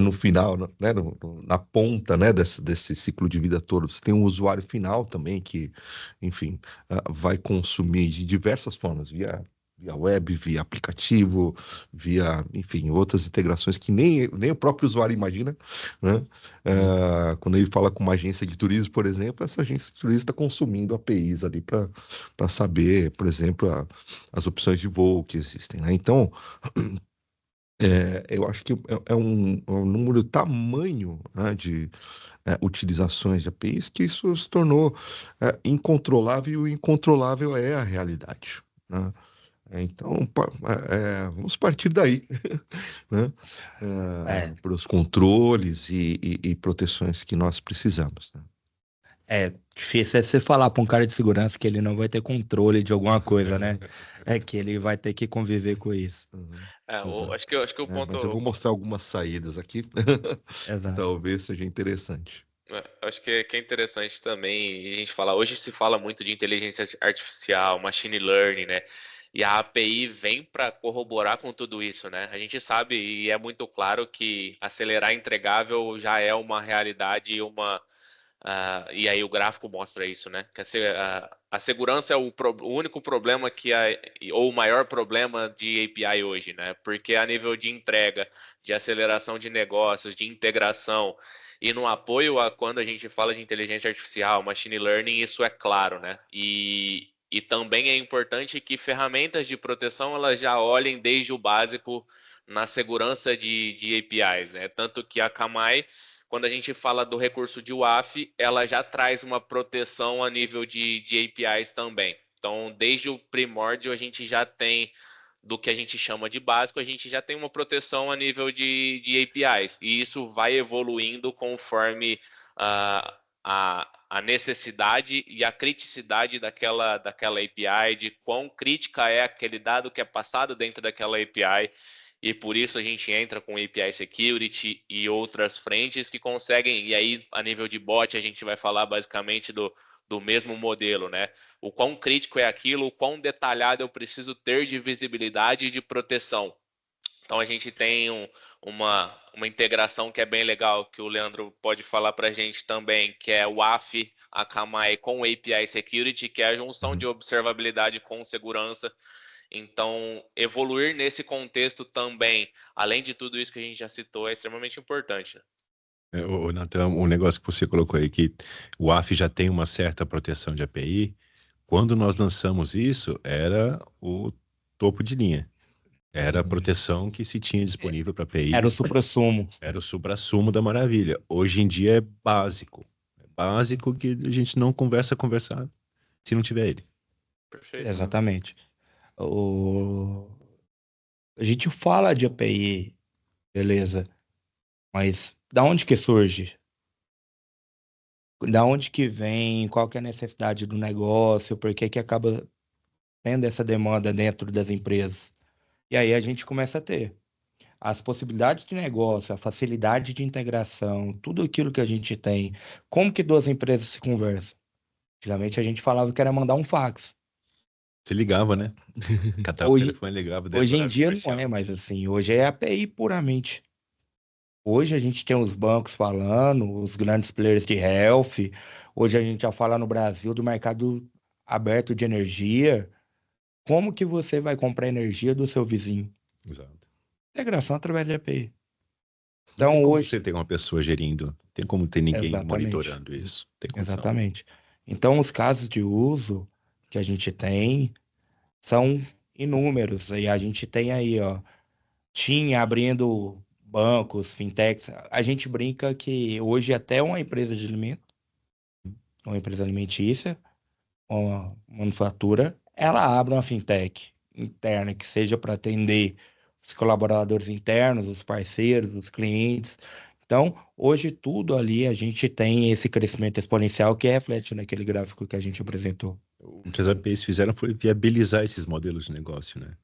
no final, né, na ponta, né, desse ciclo de vida todo, você tem um usuário final também que, enfim, vai consumir de diversas formas, via web, via aplicativo, enfim, outras integrações que nem o próprio usuário imagina, né? Quando ele fala com uma agência de turismo, por exemplo, essa agência de turismo está consumindo APIs ali para saber, por exemplo, as opções de voo que existem, né? Então, eu acho que é um número tamanho, né, de utilizações de APIs que isso se tornou incontrolável e o incontrolável é a realidade, né? Então, vamos partir daí, né, É, para os controles e proteções que nós precisamos, né? difícil você falar para um cara de segurança que ele não vai ter controle de alguma coisa, né? É que ele vai ter que conviver com isso. Uhum, Acho exato. que o Mas eu vou ponto. mostrar algumas saídas aqui, Exato. talvez seja interessante. Acho que é interessante também a gente falar. Hoje se fala muito de inteligência artificial, machine learning, né? E a API vem para corroborar com tudo isso, né? A gente sabe e é muito claro que acelerar entregável já é uma realidade e e aí o gráfico mostra isso, né? Que a segurança é o único problema ou o maior problema de API hoje, né? Porque a nível de entrega, de aceleração de negócios, de integração e no apoio a quando a gente fala de inteligência artificial, machine learning, isso é claro, né? E também é importante que ferramentas de proteção elas já olhem desde o básico na segurança de APIs, né? Tanto que a Kamai quando a gente fala do recurso de WAF, ela já traz uma proteção a nível de APIs também. Então, desde o primórdio, a gente já tem, do que a gente chama de básico, a gente já tem uma proteção a nível de APIs. E isso vai evoluindo conforme a necessidade e a criticidade daquela API, de quão crítica é aquele dado que é passado dentro daquela API. E por isso a gente entra com API Security e outras frentes que conseguem, e aí a nível de bot a gente vai falar basicamente do mesmo modelo, né? O quão crítico é aquilo, o quão detalhado eu preciso ter de visibilidade e de proteção. Então a gente tem uma integração que é bem legal, que o Leandro pode falar para a gente também, que é o AF, Akamai com API Security, que é a junção de observabilidade com segurança. Então, evoluir nesse contexto também, além de tudo isso que a gente já citou, é extremamente importante. Nathan, um negócio que você colocou aí, que o AF já tem uma certa proteção de API. Quando nós lançamos isso, era o topo de linha. Era a proteção que se tinha disponível para APIs. Era o suprassumo. Era o suprassumo da maravilha. Hoje em dia é básico. É básico que a gente não conversa se não tiver ele. Perfeito. Exatamente. A gente fala de API, beleza, mas da onde que surge? Da onde que vem? Qual que é a necessidade do negócio? Por que que acaba tendo essa demanda dentro das empresas? E aí a gente começa a ter as possibilidades de negócio, a facilidade de integração, tudo aquilo que a gente tem. Como que duas empresas se conversam? Antigamente a gente falava que era mandar um fax. Você ligava, né? Catava o telefone e ligava. Hoje em dia não é mais assim. Hoje é API puramente. Hoje a gente tem os bancos falando, os grandes players de health. Hoje a gente já fala no Brasil do mercado aberto de energia. Como que você vai comprar energia do seu vizinho? Exato. Integração através de API. Não tem Então como hoje você ter uma pessoa gerindo Tem como ter ninguém Exatamente. monitorando isso. Tem condição. Exatamente. Então, os casos de uso que a gente tem são inúmeros. E a gente tem aí, ó, TIM abrindo bancos, fintechs. A gente brinca que hoje até uma empresa de alimento, uma empresa alimentícia, uma manufatura, ela abre uma fintech interna que seja para atender os colaboradores internos, os parceiros, os clientes. Então, hoje tudo ali a gente tem esse crescimento exponencial que reflete naquele gráfico que a gente apresentou. O que as APIs fizeram foi viabilizar esses modelos de negócio, né?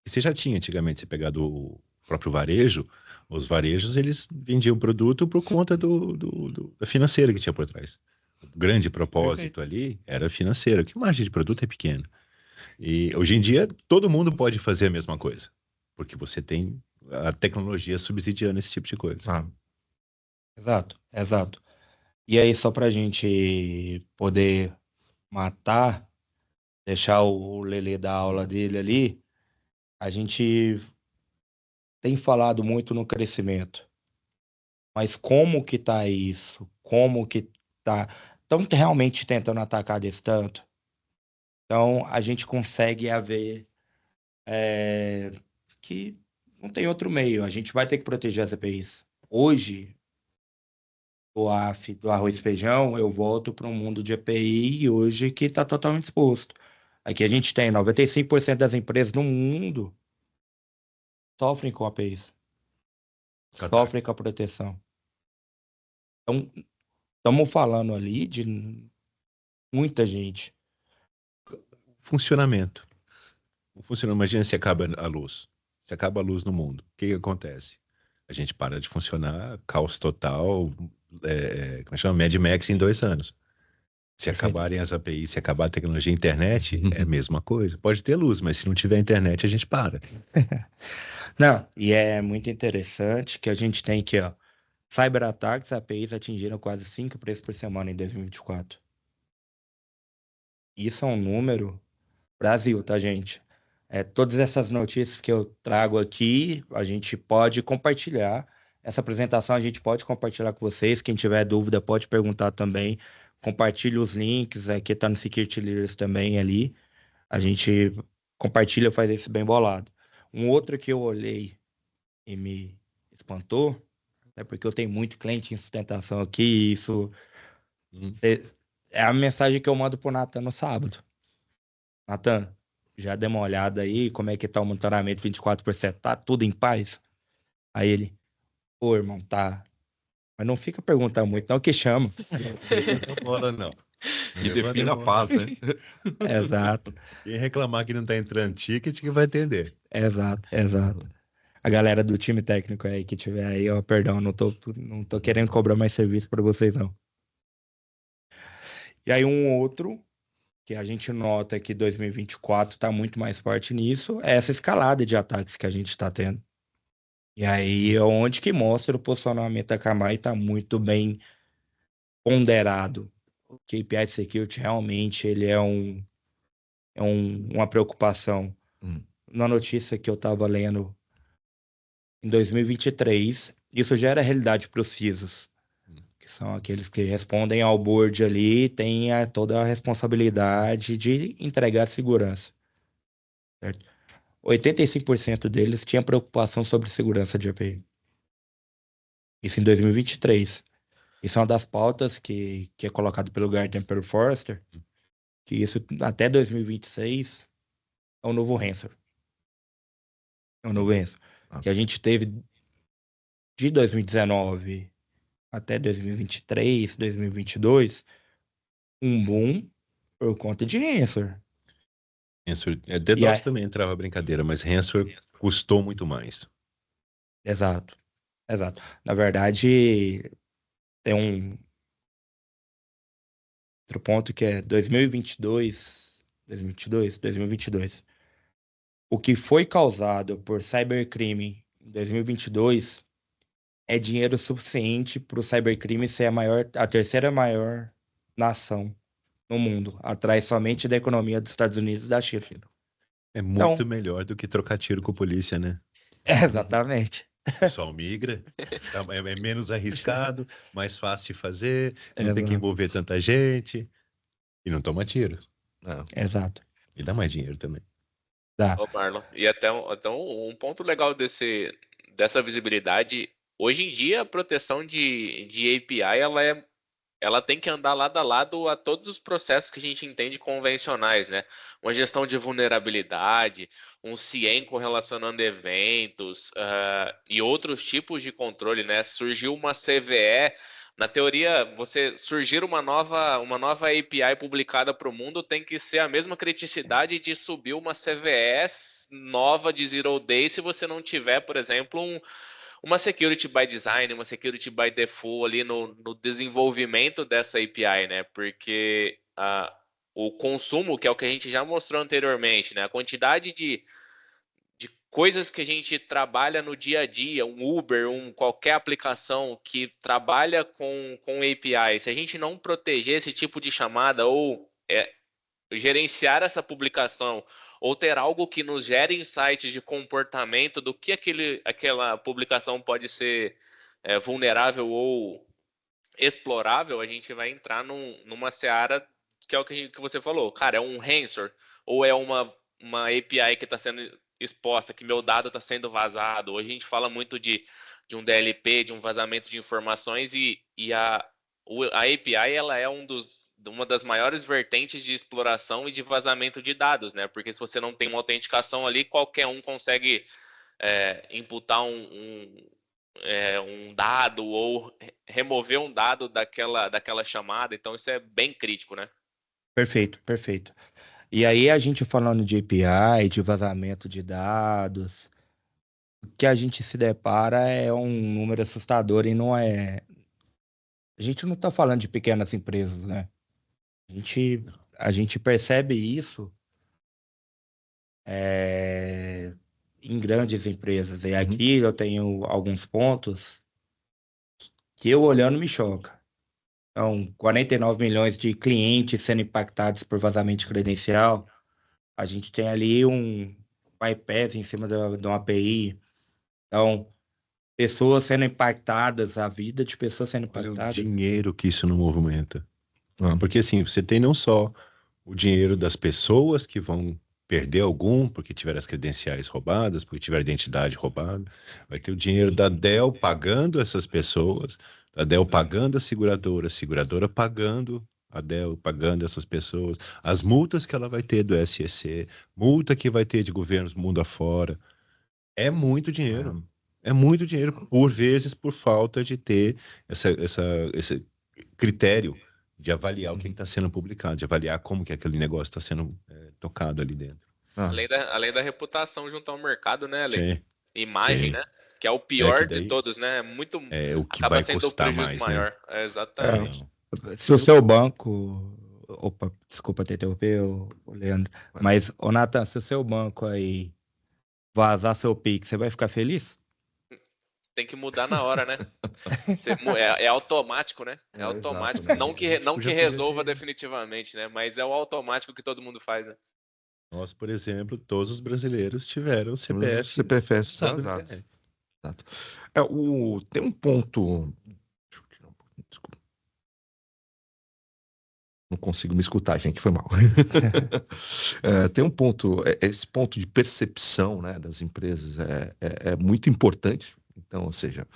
E você já tinha antigamente, você pegado o próprio varejo, os varejos, eles vendiam produto por conta da financeira que tinha por trás. O grande propósito ali era financeiro, que a margem de produto é pequena. E hoje em dia, todo mundo pode fazer a mesma coisa, porque você tem a tecnologia subsidiando esse tipo de coisa. Ah, Exato, exato. E aí, só para a gente poder matar, deixar o Lelê da aula dele ali, a gente tem falado muito no crescimento. Mas como que tá isso? Como que tá? Estão realmente tentando atacar desse tanto? Então, a gente consegue haver que não tem outro meio. A gente vai ter que proteger as EPIs. Hoje, o AF do arroz e feijão, eu volto para um mundo de EPI hoje que está totalmente exposto. Aqui a gente tem 95% das empresas no mundo sofrem com APIs, sofrem com a proteção. Então, estamos falando ali de muita gente. Funcionamento. Imagina se acaba a luz. Se acaba a luz no mundo. O que acontece? A gente para de funcionar, caos total, como chama? Mad Max em 2 anos. Se acabarem as APIs, se acabar a tecnologia internet, é a mesma coisa. Pode ter luz, mas se não tiver internet, a gente para. Não, e é muito interessante que a gente tem aqui, ó, cyberataques, APIs atingiram quase 5 preços por semana em 2024. Isso é um número Brasil, tá, gente? Todas essas notícias que eu trago aqui, a gente pode compartilhar. Essa apresentação a gente pode compartilhar com vocês. Quem tiver dúvida pode perguntar também. Compartilhe os links, aqui tá no Security Leaders também ali. A gente compartilha, faz esse bem bolado. Um outro que eu olhei e me espantou, é porque eu tenho muito cliente em sustentação aqui, e isso é a mensagem que eu mando pro Natan no sábado. Natan, já deu uma olhada aí, como é que tá o monitoramento 24%? Tá tudo em paz? Aí ele, pô, irmão, tá. Mas não fica perguntando muito, não, que chama. Não bola, não. e define a paz, né? Exato, Quem reclamar que não tá entrando ticket que vai atender. exato, exato. A galera do time técnico aí que tiver aí, ó, perdão, não tô querendo cobrar mais serviço para vocês, não. E aí um outro que a gente nota que 2024 está muito mais forte nisso, é essa escalada de ataques que a gente está tendo. E aí é onde que mostra o posicionamento da Akamai está muito bem ponderado. O KPI Security realmente ele uma preocupação. Na notícia que eu estava lendo, em 2023, isso já era realidade para os CISOs, que são aqueles que respondem ao board ali, têm toda a responsabilidade de entregar segurança. Certo? 85% deles tinha preocupação sobre segurança de API. Isso em 2023. Isso é uma das pautas que é colocado pelo Gartner e pelo Forrester, que isso até 2026 é o novo ransomware. É o novo ransomware. Que a gente teve de 2019 até 2023, 2022, um boom por conta de ransomware. DDoS também entrava brincadeira, mas ransomware custou muito mais. Exato, exato. Na verdade, tem um outro ponto que é 2022. O que foi causado por cybercrime em 2022 é dinheiro suficiente para o cybercrime ser a terceira maior nação no mundo, atrás somente da economia dos Estados Unidos e da China. É muito melhor do que trocar tiro com a polícia, né? Exatamente. O pessoal migra, é menos arriscado, mais fácil de fazer, não tem que Exato, envolver tanta gente e não toma tiro. Não. exato. E dá mais dinheiro também. Dá. Ô, Marlon, e até um ponto legal dessa visibilidade, hoje em dia a proteção de API, ela tem que andar lado a lado a todos os processos que a gente entende convencionais, né? Uma gestão de vulnerabilidade, um CIEM correlacionando eventos, e outros tipos de controle, né? Surgiu uma CVE, na teoria, você surgir uma nova API publicada para o mundo tem que ser a mesma criticidade de subir uma CVE nova de Zero Day se você não tiver, por exemplo, uma security by design, uma security by default ali no desenvolvimento dessa API, né? Porque o consumo, que é o que a gente já mostrou anteriormente, né? A quantidade de coisas que a gente trabalha no dia a dia, um Uber, qualquer aplicação que trabalha com API, se a gente não proteger esse tipo de chamada ou gerenciar essa publicação ou ter algo que nos gere insights de comportamento do que aquela publicação pode ser vulnerável ou explorável, a gente vai entrar numa seara que é o que você falou. Cara, é um ransom ou é uma API que está sendo exposta, que meu dado está sendo vazado. Hoje a gente fala muito de um DLP, de um vazamento de informações e a API ela é uma das maiores vertentes de exploração e de vazamento de dados, né? Porque se você não tem uma autenticação ali, qualquer um consegue imputar um dado ou remover um dado daquela chamada. Então isso é bem crítico, né? Perfeito, perfeito. E aí a gente falando de API, de vazamento de dados, o que a gente se depara é um número assustador e não é. A gente não está falando de pequenas empresas, né? A gente percebe isso em grandes empresas. E aqui eu tenho alguns pontos que eu olhando me choca. Então, 49 milhões de clientes sendo impactados por vazamento de credencial. A gente tem ali um bypass em cima de uma API. Então, pessoas sendo impactadas, a vida de pessoas sendo Olha o impactadas. dinheiro que isso não movimenta. Porque assim, você tem não só o dinheiro das pessoas que vão perder algum porque tiveram as credenciais roubadas, porque tiveram a identidade roubada, vai ter o dinheiro da Dell pagando essas pessoas, a Dell pagando a seguradora pagando a Dell, pagando essas pessoas, as multas que ela vai ter do SEC, multa que vai ter de governos mundo afora. É muito dinheiro. É muito dinheiro, por vezes, por falta de ter esse critério de avaliar o que está sendo publicado, de avaliar como que aquele negócio está sendo tocado ali dentro. Além da reputação junto ao mercado, né, Ale? Sim, Imagem, sim. né? Que é o pior daí de todos, né? o que Acaba vai sendo o custar prejuízo mais, maior. né? Exatamente. Se o seu banco. Opa, desculpa te interromper, Leandro. Mas, Nathan, se o seu banco aí vazar seu Pix, você vai ficar feliz? Tem que mudar na hora, né? É automático, né? É automático. Exato, né? Não que Já podia resolva ter- definitivamente, né? Mas é o automático que todo mundo faz, né? Nós, por exemplo, todos os brasileiros tiveram CPF. CPFs Sabe, vazados. Exato. Tem um ponto. Deixa eu tirar um pouquinho, desculpa. Não consigo me escutar, gente, foi mal. Tem um ponto, esse ponto de percepção, né, das empresas é muito importante. Então, ou seja,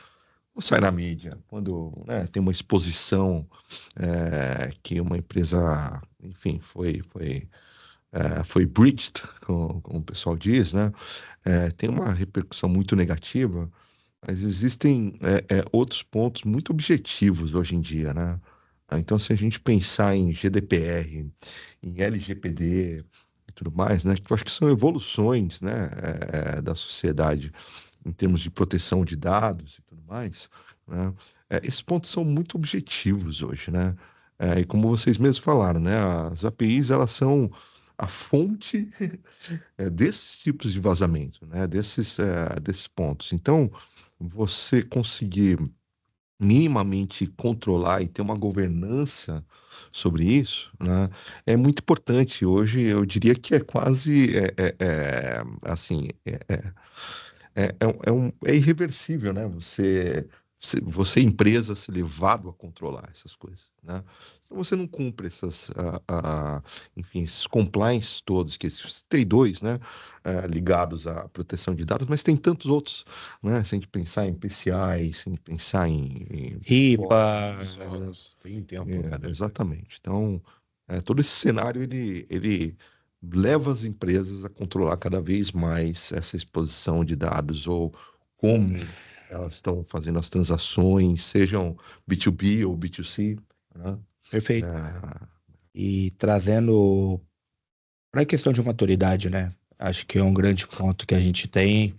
quando sai na mídia, quando, né, tem uma exposição que uma empresa, enfim, foi breached, como o pessoal diz, né? Tem uma repercussão muito negativa, mas existem outros pontos muito objetivos hoje em dia, né? Então, se a gente pensar em GDPR, em LGPD e tudo mais, né? Que eu acho que são evoluções, né, da sociedade em termos de proteção de dados e tudo mais, né? Esses pontos são muito objetivos hoje, né? E como vocês mesmos falaram, né? As APIs, elas são a fonte desses tipos de vazamento, né? Desses pontos. Então, você conseguir minimamente controlar e ter uma governança sobre isso, né, é muito importante. Hoje eu diria que é quase assim, é irreversível, né? Você, empresa, ser levado a controlar essas coisas, né? Se você não cumpre enfim, esses compliance todos, que esses T2, né? Ligados à proteção de dados, mas tem tantos outros, né? Se a gente pensar em PCI, se a gente pensar em RIPA, Tem tempo, cara. exatamente. Então, todo esse cenário, ele leva as empresas a controlar cada vez mais essa exposição de dados ou como elas estão fazendo as transações, sejam B2B ou B2C, né? perfeito. É, E trazendo para a questão de maturidade, né? Acho que é um grande ponto que a gente tem.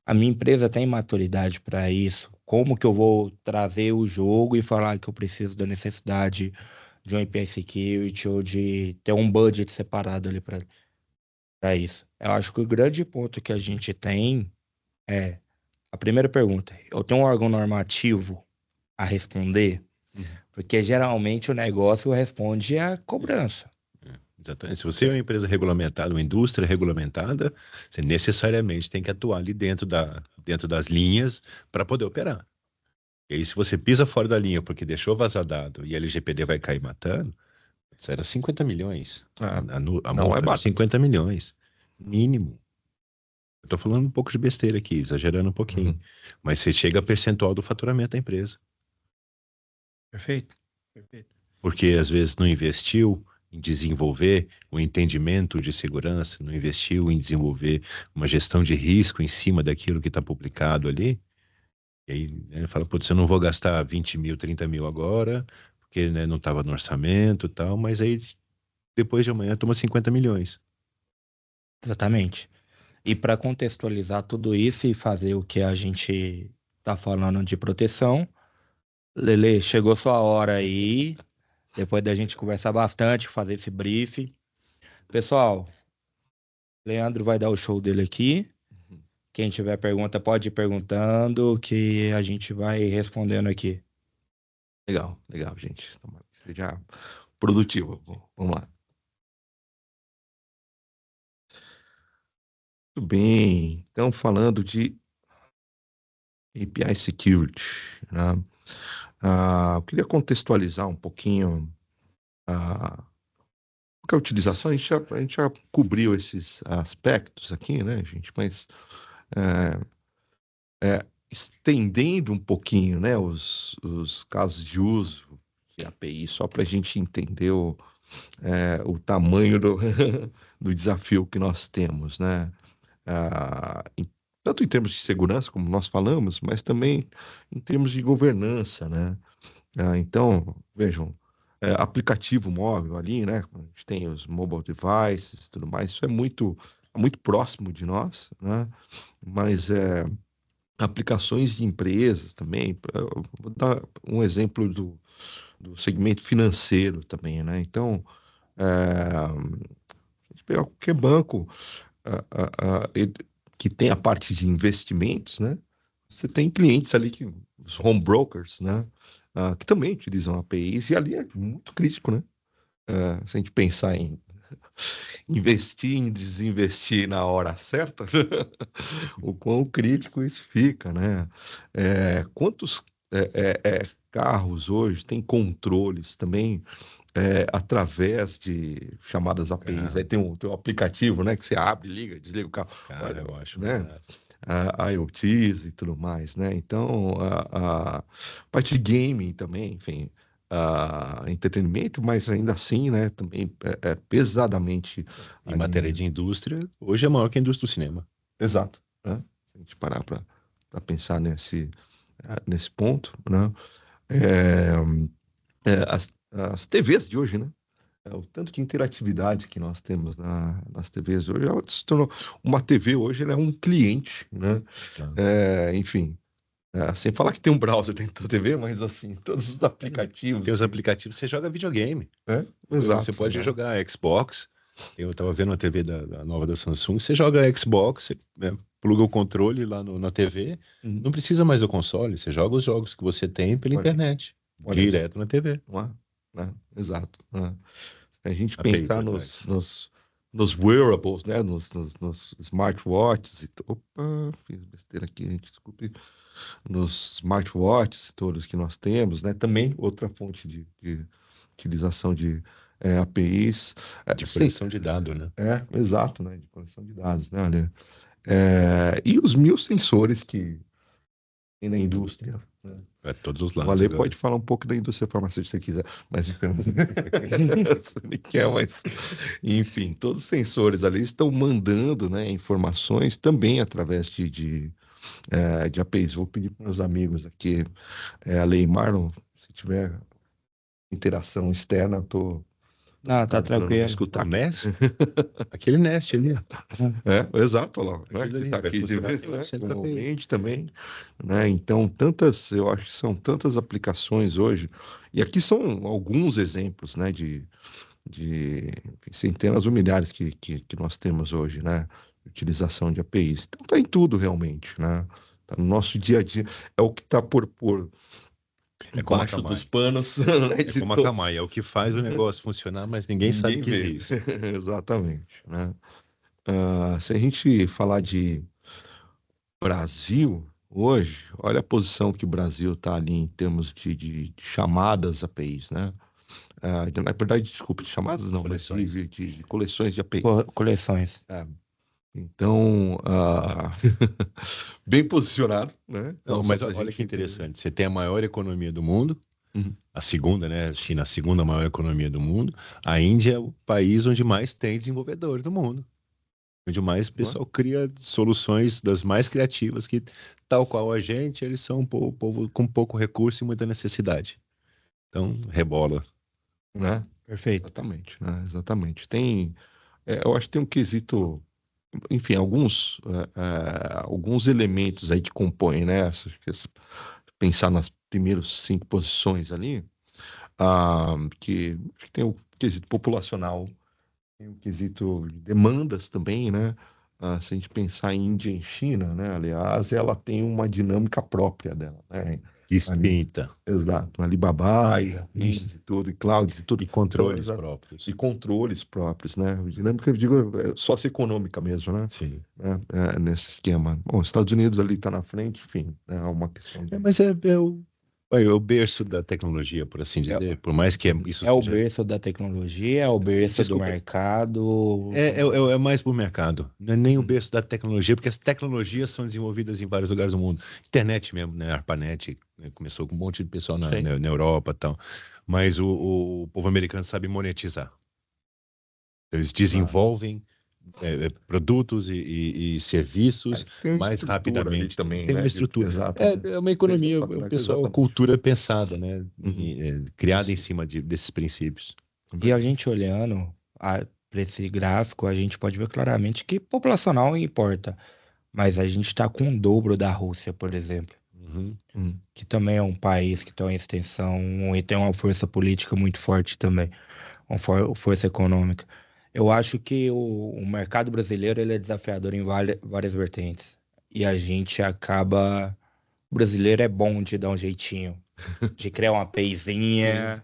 A minha empresa tem maturidade para isso. Como que eu vou trazer o jogo e falar que eu preciso da necessidade de um API Security ou de ter um budget separado ali para isso? Eu acho que o grande ponto que a gente tem é a primeira pergunta. Eu tenho um órgão normativo a responder? Porque geralmente o negócio responde a cobrança. Exatamente. Se você é uma empresa regulamentada, uma indústria regulamentada, você necessariamente tem que atuar ali dentro das linhas para poder operar. E aí, se você pisa fora da linha porque deixou vazar dado e a LGPD vai cair matando, isso era 50 milhões. A não é multa era barato. 50 milhões. Mínimo. Eu tô falando um pouco de besteira aqui, exagerando um pouquinho. Mas você chega a percentual do faturamento da empresa. Perfeito. Perfeito. Porque às vezes não investiu em desenvolver o entendimento de segurança, não investiu em desenvolver uma gestão de risco em cima daquilo que está publicado ali. E aí, né, ele fala, putz, eu não vou gastar 20 mil, 30 mil agora, porque, né, não estava no orçamento e tal, mas aí depois de amanhã toma 50 milhões. Exatamente. E para contextualizar tudo isso e fazer o que a gente tá falando de proteção, Lele, chegou sua hora aí, depois da gente conversar bastante, fazer esse brief. Pessoal, Leandro vai dar o show dele aqui. Quem tiver pergunta pode ir perguntando, que a gente vai respondendo aqui. Legal, legal, gente. Tomara que seja produtivo. Bom, vamos lá. Muito bem. Então, falando de API Security, né? Eu queria contextualizar um pouquinho porque a utilização, a gente já cobriu esses aspectos aqui, né, gente? Mas estendendo um pouquinho, né, os casos de uso de API, só para a gente entender o tamanho do desafio que nós temos, né? Tanto em termos de segurança, como nós falamos, mas também em termos de governança, né? Então, vejam, aplicativo móvel ali, né? A gente tem os mobile devices e tudo mais, isso é muito próximo de nós, né? Mas aplicações de empresas também, vou dar um exemplo do segmento financeiro também, né? Então, a gente pega qualquer banco que tem a parte de investimentos, né? Você tem clientes ali os home brokers, né? Que também utilizam APIs, e ali é muito crítico, né? Se a gente pensar em investir e desinvestir na hora certa, o quão crítico isso fica, né? Quantos carros hoje têm controles também através de chamadas APIs? Aí tem um aplicativo, né? Que você abre, liga, desliga o carro. Cara, eu acho, né? IoTs e tudo mais, né? Então, a parte de gaming também, enfim, entretenimento, mas ainda assim, né? Também pesadamente Em matéria de indústria, hoje é maior que a indústria do cinema. Exato, né? Se a gente parar para pensar nesse ponto, né? As TVs de hoje, né? O tanto de interatividade que nós temos nas TVs hoje, ela se tornou uma TV hoje, ela é um cliente, né? Enfim, sem falar que tem um browser dentro da TV, mas assim, todos os aplicativos. Tem os aplicativos, você joga videogame. Exato. Você pode jogar Xbox. Eu estava vendo a TV da nova da Samsung. Você joga Xbox, você, pluga o controle lá na TV. Não precisa mais do console. Você joga os jogos que você tem pela internet. Direto na TV. Exato. Se a gente pensar nos wearables, né? Nos smartwatches. Opa, fiz besteira aqui, gente, desculpe. Nos smartwatches todos que nós temos, né? Também outra fonte de utilização de APIs. De Sim, coleção de dados, né? exato, né? De coleção de dados, né? Olha, e os 1.000 sensores que tem na indústria, né? Para todos os O lados Ale agora. pode falar um pouco da indústria farmacêutica se quiser, mas você nem quer, mas enfim, todos os sensores ali estão mandando, né, informações também através de APIs. Vou pedir para meus amigos aqui, Ale e Marlon, se tiver interação externa, eu tô Não, tá para não me tranquilo. escutar O aqui. Nest? Aquele Nest ali, ó. Exato, olha lá, né, Aquilo que ali está vai aqui de funcionar vez, né, 100% como API. ouvinte também, né? Então, eu acho que são tantas aplicações hoje, e aqui são alguns exemplos, né, enfim, centenas ou milhares que nós temos hoje, né? Utilização de APIs. Então, está em tudo realmente, né? Tá no nosso dia a dia. É o que está por É como a debaixo dos Akamai. panos, né? É De como a todos. Akamai, é o que faz o negócio funcionar, mas ninguém sabe Ninguém que vê. existe. Exatamente, né? Se a gente falar de Brasil hoje, olha a posição que o Brasil está ali em termos de chamadas APIs, né? Na verdade, desculpe, de chamadas não, mas Coleções. de coleções de API. Coleções. Então, bem posicionado, né? Então, Não, só mas pra olha gente que entender. interessante. Você tem a maior economia do mundo, Uhum. a segunda, né? A China, a segunda maior economia do mundo. A Índia é o país onde mais tem desenvolvedores do mundo. Onde mais o pessoal cria soluções das mais criativas, que, tal qual a gente, eles são um povo com pouco recurso e muita necessidade. Então, rebola. Né? Perfeito. Exatamente, né? Exatamente. Eu acho que tem um quesito, enfim, alguns elementos aí que compõem, né? Pensar nas primeiras 5 posições ali, que tem o quesito populacional, tem o quesito de demandas também, né? Se a gente pensar em Índia e em China, né? Aliás, ela tem uma dinâmica própria dela, né? Distinta. Exato, Alibaba e tudo, e cloud e tudo. E controles Então, próprios. e controles próprios, né? Dinâmica, eu digo, socioeconômica mesmo, né? Sim. Nesse esquema. Bom, os Estados Unidos ali está na frente, enfim, é uma questão de... Mas é o berço da tecnologia, por assim dizer. Por mais que isso É o seja... berço da tecnologia, é o berço do Desculpa. mercado. É mais pro mercado. Não é nem o berço da tecnologia, porque as tecnologias são desenvolvidas em vários lugares do mundo. Internet mesmo, né? ARPANET, né? Começou com um monte de pessoal na Europa e tal. Mas o povo americano sabe monetizar. Eles desenvolvem produtos e serviços Tem uma mais estrutura ali rapidamente. também, Tem né? uma estrutura. Exato. É uma economia, é um pessoal, Exatamente. cultura pensada, né? Uhum. Criada em cima desses princípios. E a gente olhando para esse gráfico, a gente pode ver claramente que populacional importa. Mas a gente está com o dobro da Rússia, por exemplo, que também é um país que tem uma extensão e tem uma força política muito forte também, uma força econômica. Eu acho que o mercado brasileiro ele é desafiador em várias vertentes. E a gente acaba. O brasileiro é bom de dar um jeitinho, de criar uma APIzinha.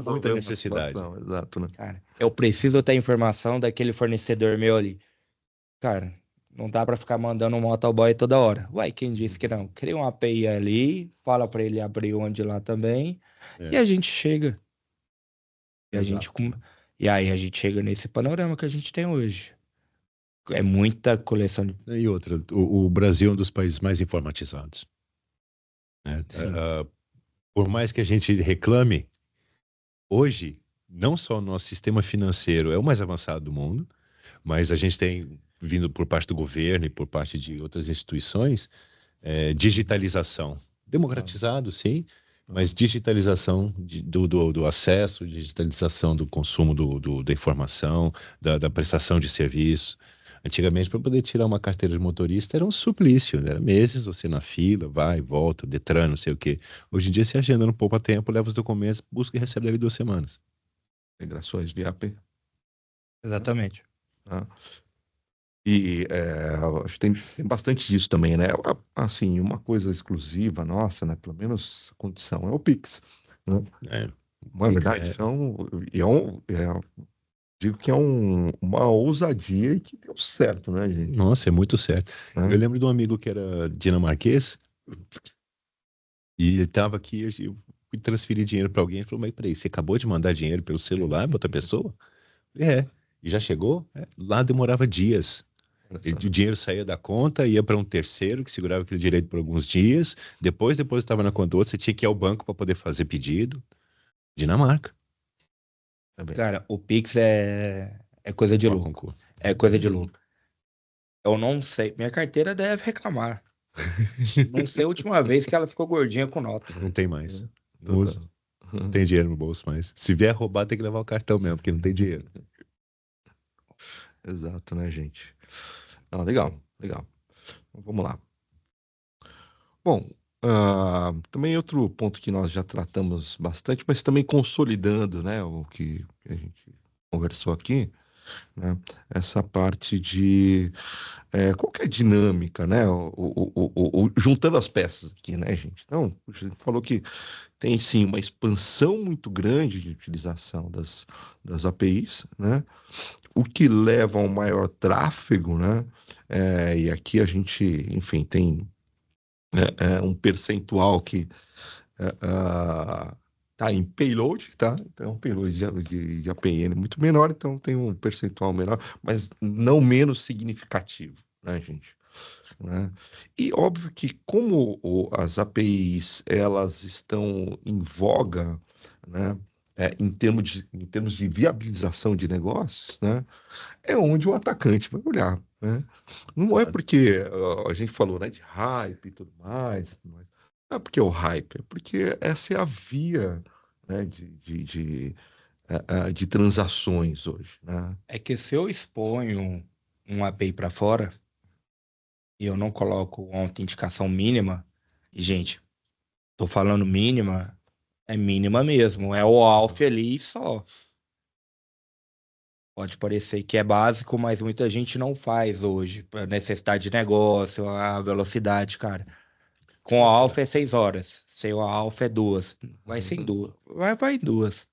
Muita necessidade. Exato, né? Cara, eu preciso ter informação daquele fornecedor meu ali. Cara, não dá pra ficar mandando um motoboy toda hora. Uai, quem disse que não? Cria uma API ali, fala pra ele abrir onde lá também, e a gente chega. E aí a gente chega nesse panorama que a gente tem hoje. É muita coleção de. E outra, o Brasil é um dos países mais informatizados. Né? Por mais que a gente reclame, hoje, não só o nosso sistema financeiro é o mais avançado do mundo, mas a gente tem, vindo por parte do governo e por parte de outras instituições, digitalização. Democratizado, sim, mas digitalização do acesso, digitalização do consumo da informação, da prestação de serviço. Antigamente, para poder tirar uma carteira de motorista, era um suplício, né? Meses você na fila, vai, volta, Detran, não sei o quê. Hoje em dia, você agenda no pouco tempo, leva os documentos, busca e recebe dali 2 semanas. Migrações via API. Exatamente. E acho que tem bastante disso também, né? Assim, uma coisa exclusiva nossa, né? Pelo menos essa condição é o Pix, né? Não é verdade? Então, digo que é uma ousadia e que deu certo, né, gente? Nossa, é muito certo. Né? Eu lembro de um amigo que era dinamarquês e ele estava aqui, eu fui transferir dinheiro para alguém, ele falou, mas peraí, você acabou de mandar dinheiro pelo celular para outra pessoa? Eu falei, é. E já chegou? É. Lá demorava dias. Olha só. O dinheiro saía da conta, ia para um terceiro que segurava aquele direito por alguns dias, depois depositava na conta do outro, você tinha que ir ao banco para poder fazer pedido. Dinamarca. Tá bem. Cara, o Pix é coisa de Ó, louco. concurso. É coisa de louco. Eu não sei. Minha carteira deve reclamar. Não sei a última vez que ela ficou gordinha com nota. Não tem mais. É, Não usa. total. Não tem dinheiro no bolso mais. Se vier roubar, tem que levar o cartão mesmo, porque não tem dinheiro. Exato, né, gente? Não, legal, legal. Então, vamos lá. Bom, também outro ponto que nós já tratamos bastante, mas também consolidando, né, o que a gente conversou aqui, né, essa parte de qual que é a dinâmica, né, juntando as peças aqui, né, gente? Então, a gente falou que tem sim uma expansão muito grande de utilização das APIs, né, o que leva a um maior tráfego, né, e aqui a gente, enfim, tem um percentual que tá em payload, tá? Então, um payload de APN muito menor, então tem um percentual menor, mas não menos significativo, né, gente? Né? E óbvio que como as APIs elas estão em voga, né? Em termos de viabilização de negócios, né? É onde o atacante vai olhar, né? Não é porque a gente falou, né, de hype e tudo mais, não é porque é o hype, é porque essa é a via, né, de transações hoje, né? É que se eu exponho um API para fora e eu não coloco uma autenticação mínima, e, gente, tô falando mínima, é mínima mesmo. É o alfa ali e só. Pode parecer que é básico, mas muita gente não faz hoje. A necessidade de negócio, a velocidade, cara. Com a alfa é 6 horas. Sem a alfa é 2. Vai sem duas. Vai em duas.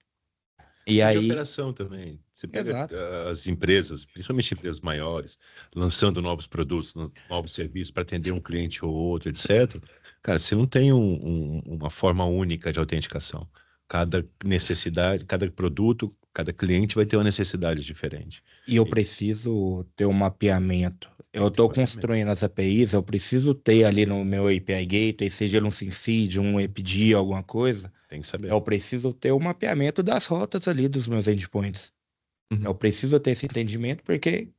E E de aí, operação também. Você pega exato. as empresas, principalmente empresas maiores, lançando novos produtos, novos serviços para atender um cliente ou outro, etc. Cara, você não tem uma forma única de autenticação. Cada necessidade, cada produto, cada cliente vai ter uma necessidade diferente. E eu E preciso ter um mapeamento. tem Eu que ter um estou mapeamento. construindo as APIs, eu preciso ter ali no meu API Gateway, seja ele um SYNCID, um EPD, alguma coisa, Tem que saber. eu preciso ter o mapeamento das rotas ali dos meus endpoints. Uhum. Eu preciso ter esse entendimento porque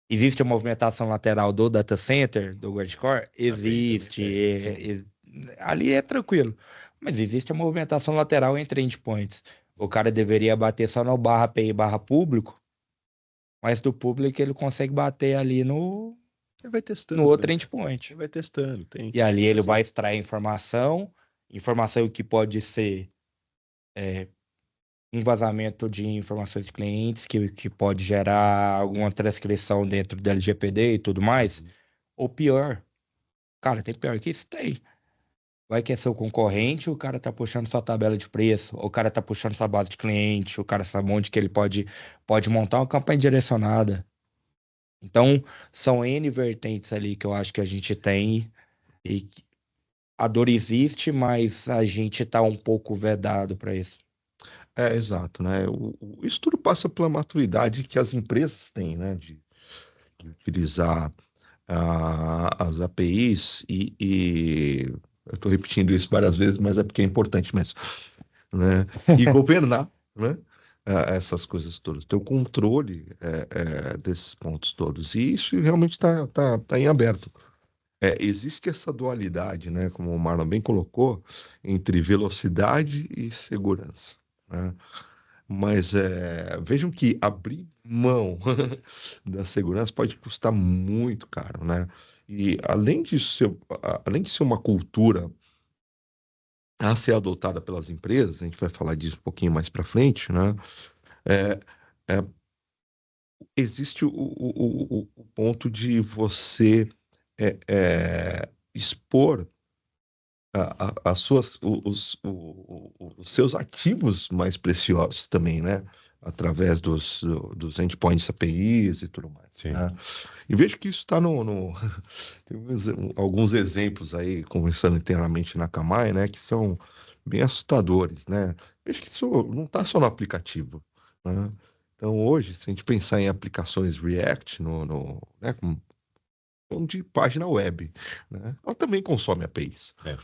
existe a movimentação lateral do data center, do guard-core? API também Existe. tem. Ali é tranquilo. Mas existe a movimentação lateral entre endpoints. O cara deveria bater só no barra API barra público, mas do público ele consegue bater ali Você vai no testando, outro né? Você endpoint. vai testando, tem. E ali ele Assim, vai extrair informação que pode ser um vazamento de informações de clientes, que pode gerar alguma transcrição dentro do LGPD e tudo mais. uhum. Ou pior, cara, tem pior que isso? Tem. Vai que é seu concorrente, o cara tá puxando sua tabela de preço, o cara tá puxando sua base de cliente, o cara sabe onde que ele pode montar uma campanha direcionada. Então, são N vertentes ali que eu acho que a gente tem e a dor existe, mas a gente tá um pouco vedado para isso. Exato, né? Isso tudo passa pela maturidade que as empresas têm, né? De utilizar as APIs e eu estou repetindo isso várias vezes, mas é porque é importante mesmo, né? E governar, né? Essas coisas todas, ter o controle desses pontos todos. E isso realmente tá em aberto. Existe essa dualidade, né? Como o Marlon bem colocou, entre velocidade e segurança, né? Mas vejam que abrir mão da segurança pode custar muito caro, né? E além de ser uma cultura a ser adotada pelas empresas, a gente vai falar disso um pouquinho mais para frente, né? É, é, existe o ponto de você expor os seus ativos mais preciosos também, né? Através dos endpoints APIs e tudo mais, Sim. né? E vejo que isso está Tem alguns exemplos aí, conversando internamente na Camai, né? Que são bem assustadores, né? Vejo que isso não está só no aplicativo, né? Então, hoje, se a gente pensar em aplicações React, né, de página web, né? Ela também consome APIs. É.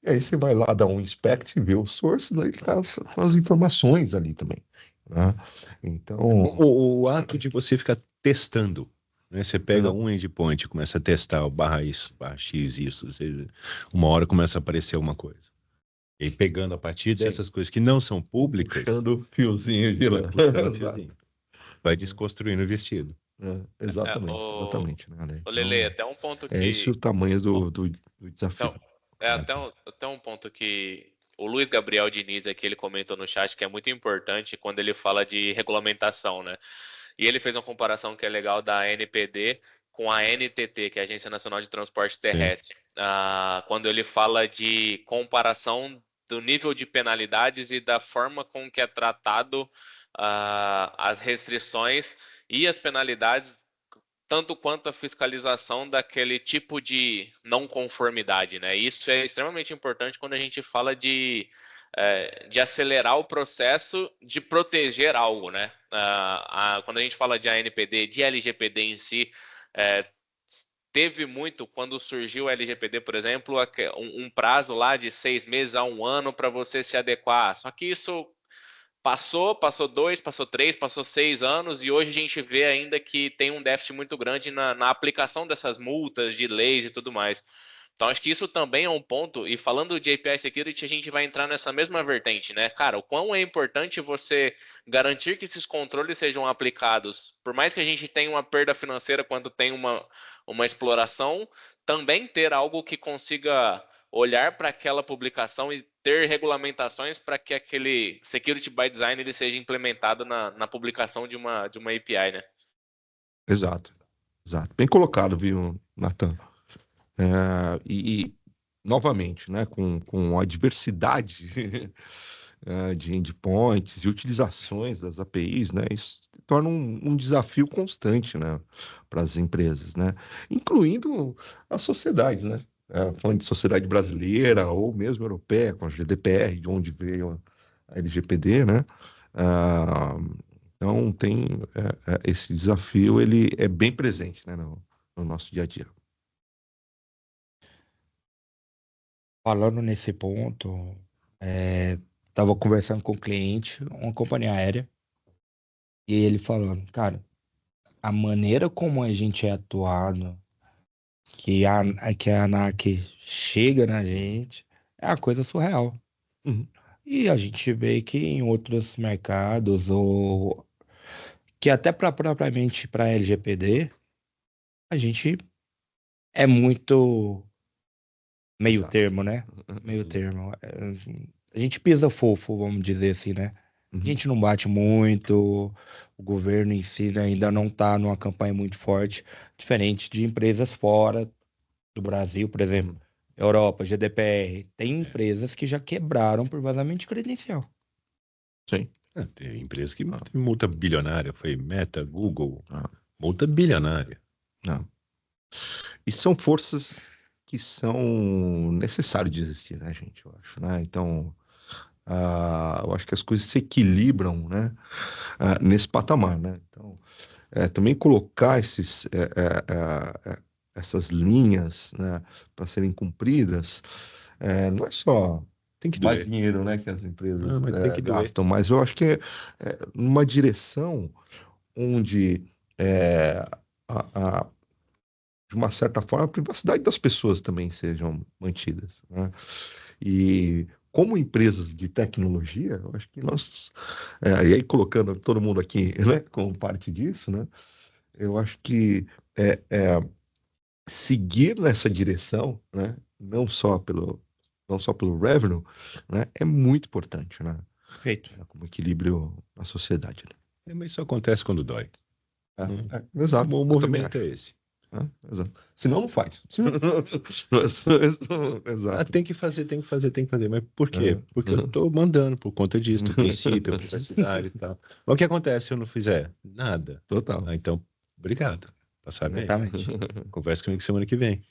E aí você vai lá dar um inspect e vê o source, daí tá com as informações ali também, né? Então, O ato de você ficar testando, né? Você pega né? um endpoint e começa a testar o barra isso, barra x, isso, uma hora começa a aparecer alguma coisa. E aí, pegando a partir Sim. dessas coisas que não são públicas, Puxando fiozinho de lá. puxando o fiozinho. Vai desconstruindo o vestido. Exatamente, né, Ale? Ô, Lele, Então, até um ponto é esse o que. tamanho do desafio. Então, até um ponto que o Luiz Gabriel Diniz aqui, ele comentou no chat que é muito importante quando ele fala de regulamentação, né? E ele fez uma comparação que é legal da NPD com a NTT, que é a Agência Nacional de Transporte Terrestre. Quando ele fala de comparação do nível de penalidades e da forma com que é tratado as restrições e as penalidades, tanto quanto a fiscalização daquele tipo de não conformidade, né? Isso é extremamente importante quando a gente fala de acelerar o processo de proteger algo, né? Quando a gente fala de ANPD, de LGPD em si, teve muito, quando surgiu o LGPD, por exemplo, um prazo lá de 6 meses a 1 ano para você se adequar. Só que isso passou 2, passou 3, passou 6 anos e hoje a gente vê ainda que tem um déficit muito grande na aplicação dessas multas, de leis e tudo mais. Então acho que isso também é um ponto, e falando de API Security, a gente vai entrar nessa mesma vertente, né? Cara, o quão é importante você garantir que esses controles sejam aplicados, por mais que a gente tenha uma perda financeira quando tem uma exploração, também ter algo que consiga olhar para aquela publicação e ter regulamentações para que aquele security by design ele seja implementado na publicação de uma API, né? Exato. Bem colocado, viu, Nathan? Novamente, né, com a diversidade de endpoints e utilizações das APIs, né, isso torna um desafio constante, né, para as empresas, né, incluindo as sociedades, né, falando de sociedade brasileira ou mesmo europeia, com a GDPR, de onde veio a LGPD, né, ah, então tem esse desafio, ele é bem presente, né, no nosso dia a dia. Falando nesse ponto, tava conversando com um cliente, uma companhia aérea, e ele falando, cara, a maneira como a gente é atuado, que a ANAC chega na gente, é uma coisa surreal. Uhum. E a gente vê que em outros mercados, ou que até propriamente para LGPD, a gente é muito meio Exato. termo, né? Meio termo. A gente pisa fofo, vamos dizer assim, né? A Uhum. gente não bate muito, o governo em si ainda não está numa campanha muito forte, diferente de empresas fora do Brasil, por exemplo, Europa, GDPR. Tem empresas que já quebraram por vazamento de credencial. Sim. Tem empresa que teve multa bilionária, foi Meta, Google, Ah. multa bilionária. Não. E são forças que são necessárias de existir, né, gente? Eu acho, né? Então, eu acho que as coisas se equilibram, né, nesse patamar, né? Então, também colocar essas linhas, né, para serem cumpridas, não é só Tem que mais doer. dinheiro, né, que as empresas Mas tem que doer. gastam, mas eu acho que é numa direção onde de uma certa forma, a privacidade das pessoas também sejam mantidas, né? E como empresas de tecnologia, eu acho que nós, e aí colocando todo mundo aqui, né, como parte disso, né, eu acho que seguir nessa direção, né, não só pelo revenue, né, é muito importante, né, Perfeito. como equilíbrio na sociedade. Né? Mas isso acontece quando dói. Exato. O Eu também movimento acho. é esse. Né? Exato. Senão não faz. Exato. Tem que fazer. Mas por quê? Porque eu tô mandando por conta disso, do princípio, privacidade e tal. Mas o que acontece se eu não fizer? Nada. Total. Então, obrigado. Passar bem. Exatamente. Conversa comigo semana que vem.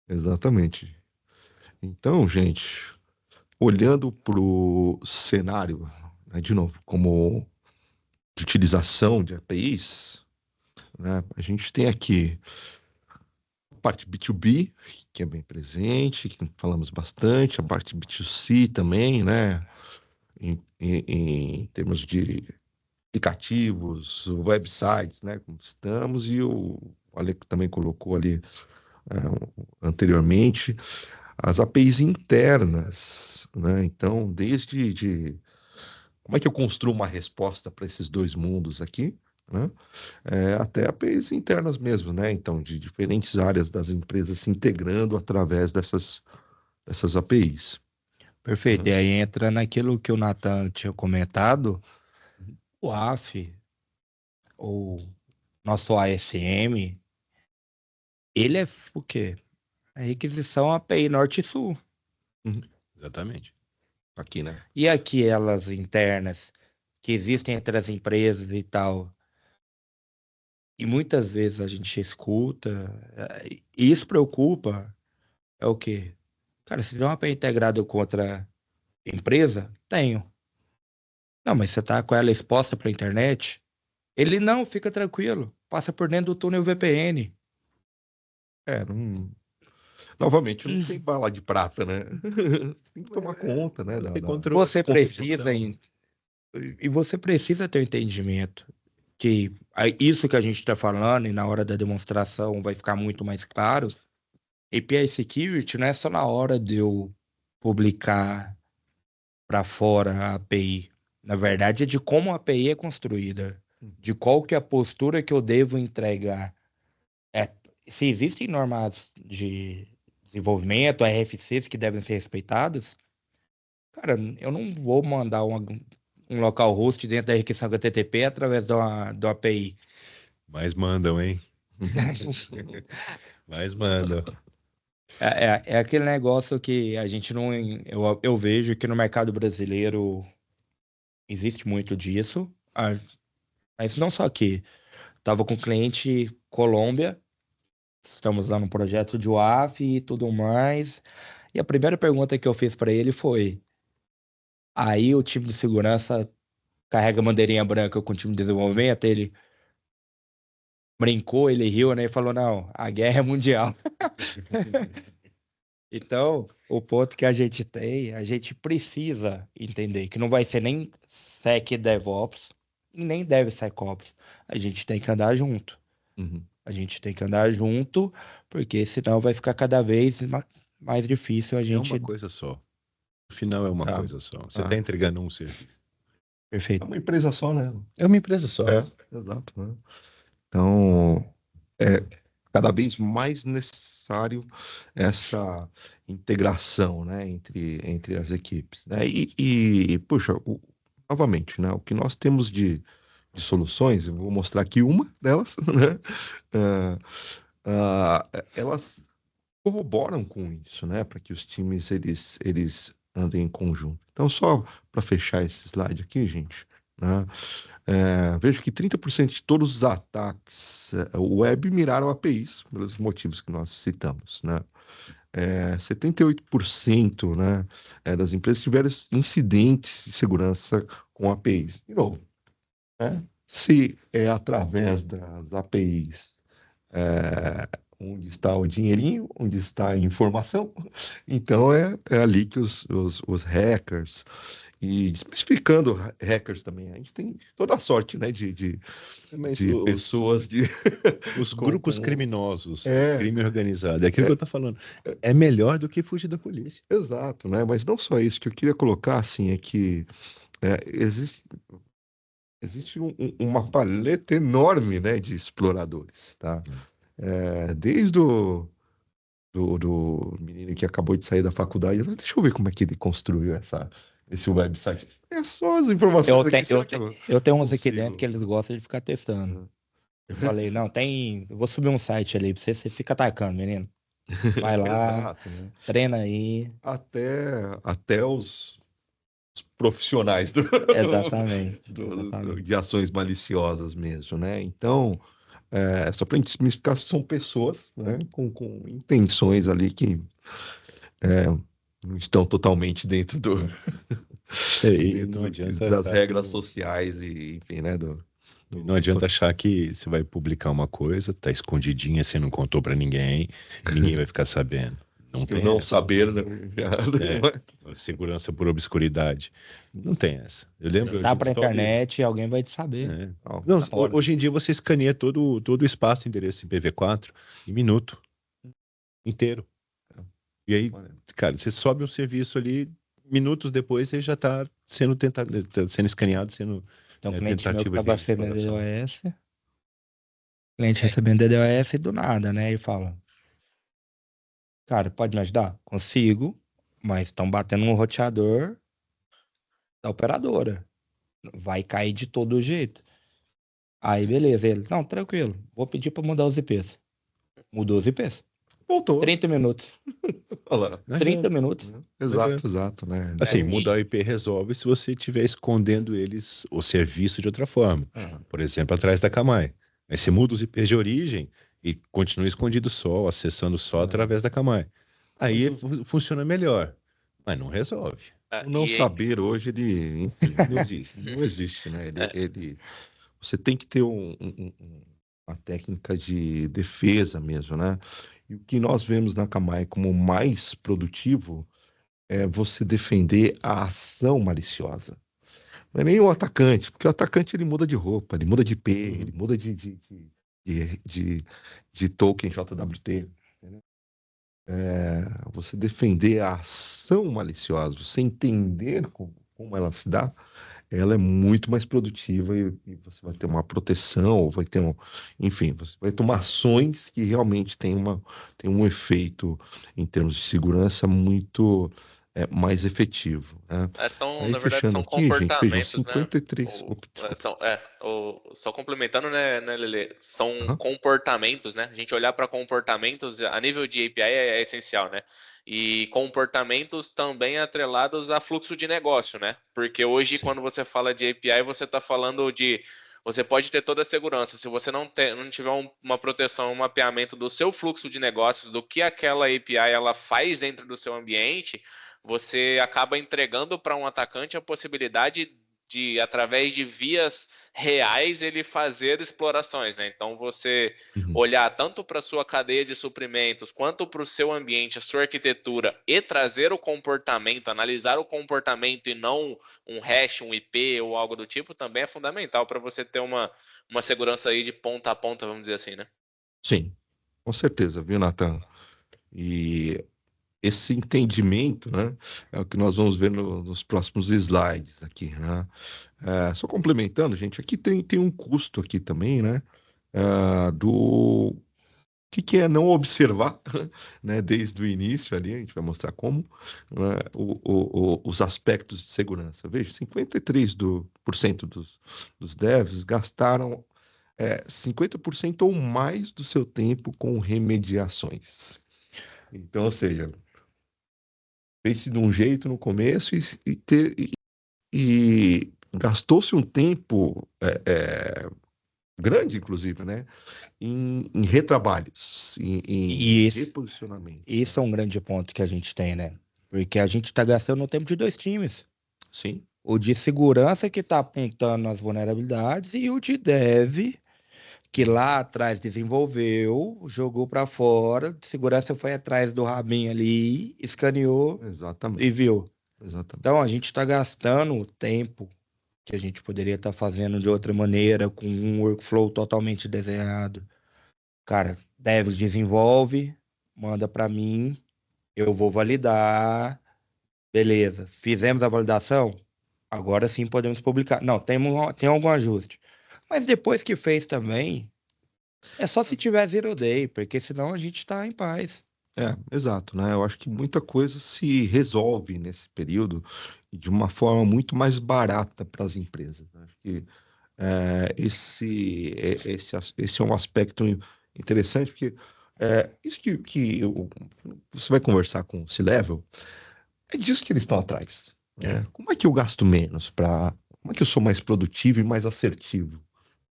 Exatamente. Então, gente, olhando para o cenário, né, de novo, como de utilização de APIs, né, a gente tem aqui a parte B2B, que é bem presente, que falamos bastante, a parte B2C também, né, em termos de aplicativos, websites, né, como estamos, e o Ale também colocou ali anteriormente, as APIs internas, né? Então, como é que eu construo uma resposta para esses dois mundos aqui, né? Até APIs internas mesmo, né? Então, de diferentes áreas das empresas se integrando através dessas APIs. Perfeito. E aí entra naquilo que o Nathan tinha comentado, o AF, ou nosso ASM, ele é o quê? A requisição API Norte e Sul. Exatamente. Aqui, né? E aquelas internas que existem entre as empresas e tal, e muitas vezes a gente escuta, e isso preocupa, é o quê? Cara, se tem uma API integrada com outra empresa, tenho. Não, mas você tá com ela exposta para a internet? Ele não, fica tranquilo, passa por dentro do túnel VPN. Novamente, não tem bala de prata, né? Tem que tomar conta, né? Você precisa, e você precisa ter o entendimento que isso que a gente está falando, e na hora da demonstração vai ficar muito mais claro. API Security não é só na hora de eu publicar para fora a API. Na verdade, é de como a API é construída, de qual que é a postura que eu devo entregar. Se existem normas de desenvolvimento, RFCs que devem ser respeitadas, cara, eu não vou mandar um localhost dentro da requisição HTTP através de uma API. Mas mandam, hein? Mas mandam. É aquele negócio que a gente não. Eu vejo que no mercado brasileiro existe muito disso, mas não só aqui. Estava com um cliente Colômbia, estamos lá no projeto de UAF e tudo mais. E a primeira pergunta que eu fiz para ele foi: aí o time de segurança carrega bandeirinha branca com o time de desenvolvimento? Ele brincou, ele riu, né? E falou: não, a guerra é mundial. Então, o ponto que a gente tem, a gente precisa entender que não vai ser nem SecDevOps e nem DevSecOps. A gente tem que andar junto. A gente tem que andar junto, porque senão vai ficar cada vez mais difícil a gente. É uma coisa só. No final é uma coisa só. Você está entregando um serviço. Perfeito. É uma empresa só, né? É uma empresa só. Exato. Né? Então, é cada vez mais necessário essa integração, né, entre as equipes, né? Puxa, novamente, né, o que nós temos de soluções, eu vou mostrar aqui uma delas, né? Elas corroboram com isso, né, para que os times eles andem em conjunto. Então, só para fechar esse slide aqui, gente, né? Vejo que 30% de todos os ataques web miraram APIs, pelos motivos que nós citamos, né? 78%, né, das empresas tiveram incidentes de segurança com APIs. De novo, né? Se é através das APIs onde está o dinheirinho, onde está a informação, então é ali que os hackers, e especificando hackers também, a gente tem toda a sorte, né, de pessoas de... Os grupos criminosos, crime organizado, é aquilo que eu tô falando. É melhor do que fugir da polícia. Exato, né, mas não só isso, que eu queria colocar, assim, é que existe uma paleta enorme, né, de exploradores, tá? Desde do menino que acabou de sair da faculdade, deixa eu ver como é que ele construiu esse website. É só as informações eu tenho uns aqui dentro que eles gostam de ficar testando. Eu falei, não, eu vou subir um site ali pra você fica atacando, menino. Vai lá, Exato, né? treina aí. Até os profissionais Exatamente, exatamente. de ações maliciosas mesmo, né? Então, só para a gente simplificar, são pessoas, né, com intenções ali que não estão totalmente dentro E não dentro adianta das achar regras sociais e, enfim, né, não adianta achar que você vai publicar uma coisa, tá escondidinha, você não contou pra ninguém, e ninguém vai ficar sabendo. Não que o tem não essa. saber, né, Segurança por obscuridade. Não tem essa. Eu lembro, a Tá gente pra sobe. internet e alguém vai te saber. Não, Na hora. hoje em dia você escaneia todo o espaço de endereço IPv4 em minuto inteiro. E aí, cara, você sobe um serviço ali, minutos depois você já tá sendo sendo escaneado, sendo Tem um cliente meu que tentativa tava de recebendo exploração. DDoS. Cliente recebendo DDoS do nada, né? E fala, cara, pode me ajudar? Consigo, mas estão batendo um roteador da operadora. Vai cair de todo jeito. Aí, beleza. Ele, não, tranquilo. Vou pedir pra mudar os IPs. Mudou os IPs. Voltou. 30 minutos. Olha lá. 30 minutos. Exato, né? Assim, mudar o IP resolve se você estiver escondendo eles, o serviço de outra forma. Por exemplo, atrás da Camai. Aí você muda os IPs de origem e continua escondido só, acessando só através da Camai. Aí funciona melhor, mas não resolve. O não saber hoje, ele, enfim, não existe, né? Você tem que ter uma técnica de defesa mesmo, né? E o que nós vemos na Camai como mais produtivo é você defender a ação maliciosa. Não é nem o atacante, porque o atacante ele muda de roupa, ele muda de IP, ele muda de token JWT. Entendeu? Você defender a ação maliciosa, você entender como ela se dá, ela é muito mais produtiva e você vai ter uma proteção, ou vai ter enfim, você vai tomar ações que realmente tem um efeito em termos de segurança muito mais efetivo, né? Na verdade, Fechando são aqui, gente, vejam, comportamentos, né? 53. Desculpa. Só complementando, né, Lele? São Aham. comportamentos, né? A gente olhar para comportamentos a nível de API é essencial, né? E comportamentos também atrelados a fluxo de negócio, né? Porque hoje, Sim. quando você fala de API, você está falando de. Você pode ter toda a segurança. Se você não tiver uma proteção, um mapeamento do seu fluxo de negócios, do que aquela API ela faz dentro do seu ambiente, você acaba entregando para um atacante a possibilidade de, através de vias reais, ele fazer explorações, né? Então, você olhar tanto para a sua cadeia de suprimentos, quanto para o seu ambiente, a sua arquitetura, e trazer o comportamento, analisar o comportamento e não um hash, um IP ou algo do tipo, também é fundamental para você ter uma segurança aí de ponta a ponta, vamos dizer assim, né? Sim, com certeza, viu, Nathan? E esse entendimento, né, é o que nós vamos ver nos próximos slides aqui, né? Só complementando, gente, aqui tem um custo aqui também, né, do que é não observar, né, desde o início ali, a gente vai mostrar como, né, os aspectos de segurança. Veja, 53% dos devs gastaram 50% ou mais do seu tempo com remediações. Então, ou seja, fez de um jeito no começo e gastou-se um tempo grande, inclusive, né? Em retrabalhos, em reposicionamento. Isso é um grande ponto que a gente tem, né? Porque a gente tá gastando o tempo de dois times. Sim. O de segurança que tá apontando as vulnerabilidades e o de dev que lá atrás desenvolveu, jogou para fora, de segurança foi atrás do rabinho ali, escaneou Exatamente. e viu. Exatamente. Então a gente está gastando o tempo que a gente poderia estar fazendo de outra maneira, com um workflow totalmente desenhado. Cara, dev desenvolve, manda para mim, eu vou validar, beleza. Fizemos a validação? Agora sim podemos publicar. Não, tem algum ajuste. Mas depois que fez também, é só se tiver zero day, porque senão a gente tá em paz. Exato, né? Eu acho que muita coisa se resolve nesse período de uma forma muito mais barata para as empresas, né? Acho que Esse é um aspecto interessante, porque isso você vai conversar com o C-Level, é disso que eles estão atrás, né? Como é que eu gasto menos como é que eu sou mais produtivo e mais assertivo,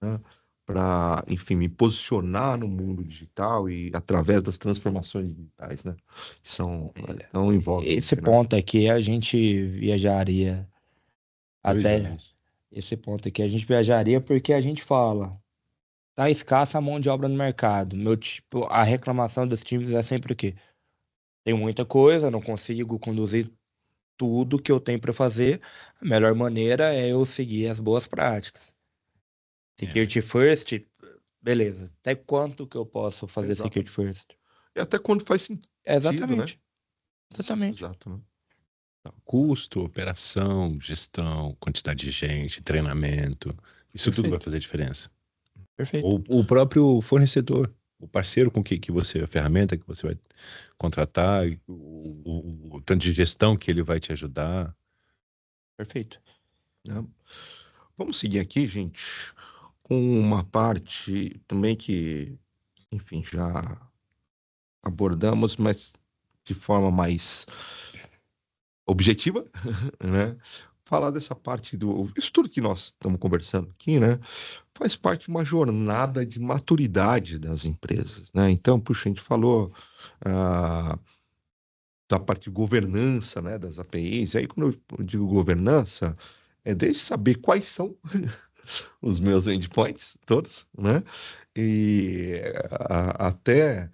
né? Para, enfim, me posicionar no mundo digital e através das transformações digitais, né? Não envolve Esse isso, né? ponto aqui a gente viajaria 2 anos. até esse ponto aqui a gente viajaria porque a gente fala, tá escassa a mão de obra no mercado. Meu tipo, a reclamação dos times é sempre o quê? Tem muita coisa, não consigo conduzir tudo que eu tenho para fazer. A melhor maneira é eu seguir as boas práticas. Security first, beleza. Até quanto que eu posso fazer Exato. security first? E até quando faz sentido, né? Exatamente. Exatamente. Exato, né? Custo, operação, gestão, quantidade de gente, treinamento, isso tudo vai Perfeito. fazer diferença. Perfeito. Ou o próprio fornecedor, o parceiro com que você, a ferramenta que você vai contratar, o tanto de gestão que ele vai te ajudar. Perfeito. Né? Vamos seguir aqui, gente, com uma parte também que, enfim, já abordamos, mas de forma mais objetiva, né? Falar dessa parte isso tudo que nós estamos conversando aqui, né? Faz parte de uma jornada de maturidade das empresas, né? Então, puxa, a gente falou da parte de governança, né, das APIs. E aí, quando eu digo governança, é desde saber quais são os meus endpoints, todos, né? E até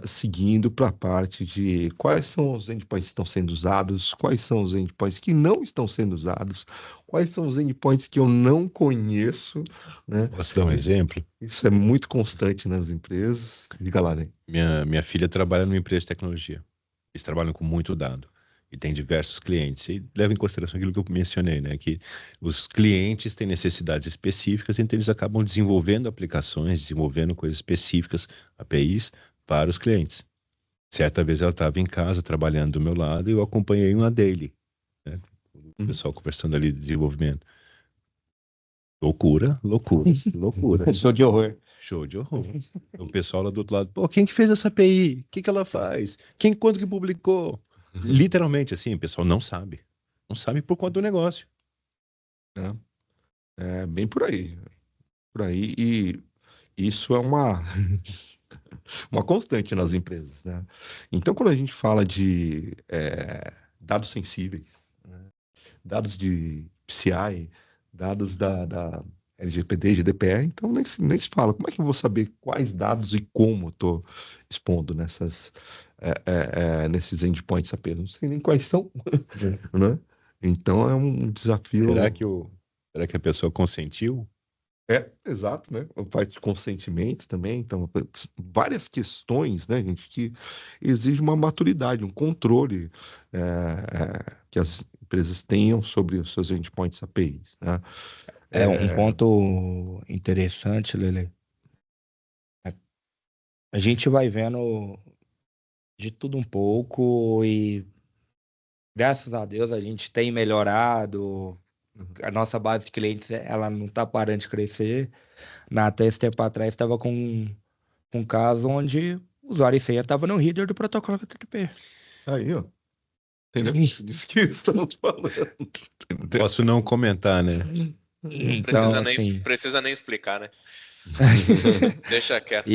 seguindo para a parte de quais são os endpoints que estão sendo usados, quais são os endpoints que não estão sendo usados, quais são os endpoints que eu não conheço, né? Posso dar um exemplo? Isso é muito constante nas empresas. Diga lá, né? Minha filha trabalha numa empresa de tecnologia. Eles trabalham com muito dado e tem diversos clientes. E leva em consideração aquilo que eu mencionei, né? Que os clientes têm necessidades específicas, então eles acabam desenvolvendo aplicações, desenvolvendo coisas específicas, APIs, para os clientes. Certa vez ela estava em casa trabalhando do meu lado e eu acompanhei uma daily, né? O pessoal conversando ali de desenvolvimento. Loucura, loucura, loucura. Show de horror. Show de horror. O pessoal lá do outro lado, pô, quem que fez essa API? O que ela faz? Quando que publicou? Literalmente, assim, o pessoal não sabe. Não sabe por conta do negócio. É bem por aí. Por aí. E isso é uma constante nas empresas, né? Então, quando a gente fala de dados sensíveis, né? Dados de PCI, dados da LGPD, GDPR, então nem se fala. Como é que eu vou saber quais dados e como estou expondo nesses endpoints apenas? Não sei nem quais são, né? Então é um desafio. Será que a pessoa consentiu? Exato, né? A parte de consentimento também. Então, várias questões, né, gente, que exigem uma maturidade, um controle que as empresas tenham sobre os seus endpoints APIs, né? É um ponto interessante, Lele. A gente vai vendo de tudo um pouco e graças a Deus a gente tem melhorado. A nossa base de clientes, ela não tá parando de crescer. Até esse tempo atrás estava com um caso onde o usuário e senha estava no header do protocolo HTTP. Aí, ó. Entendeu? Disso que estamos falando. Entendeu? Posso não comentar, né? Então, assim, precisa nem explicar, né? Deixa quieto.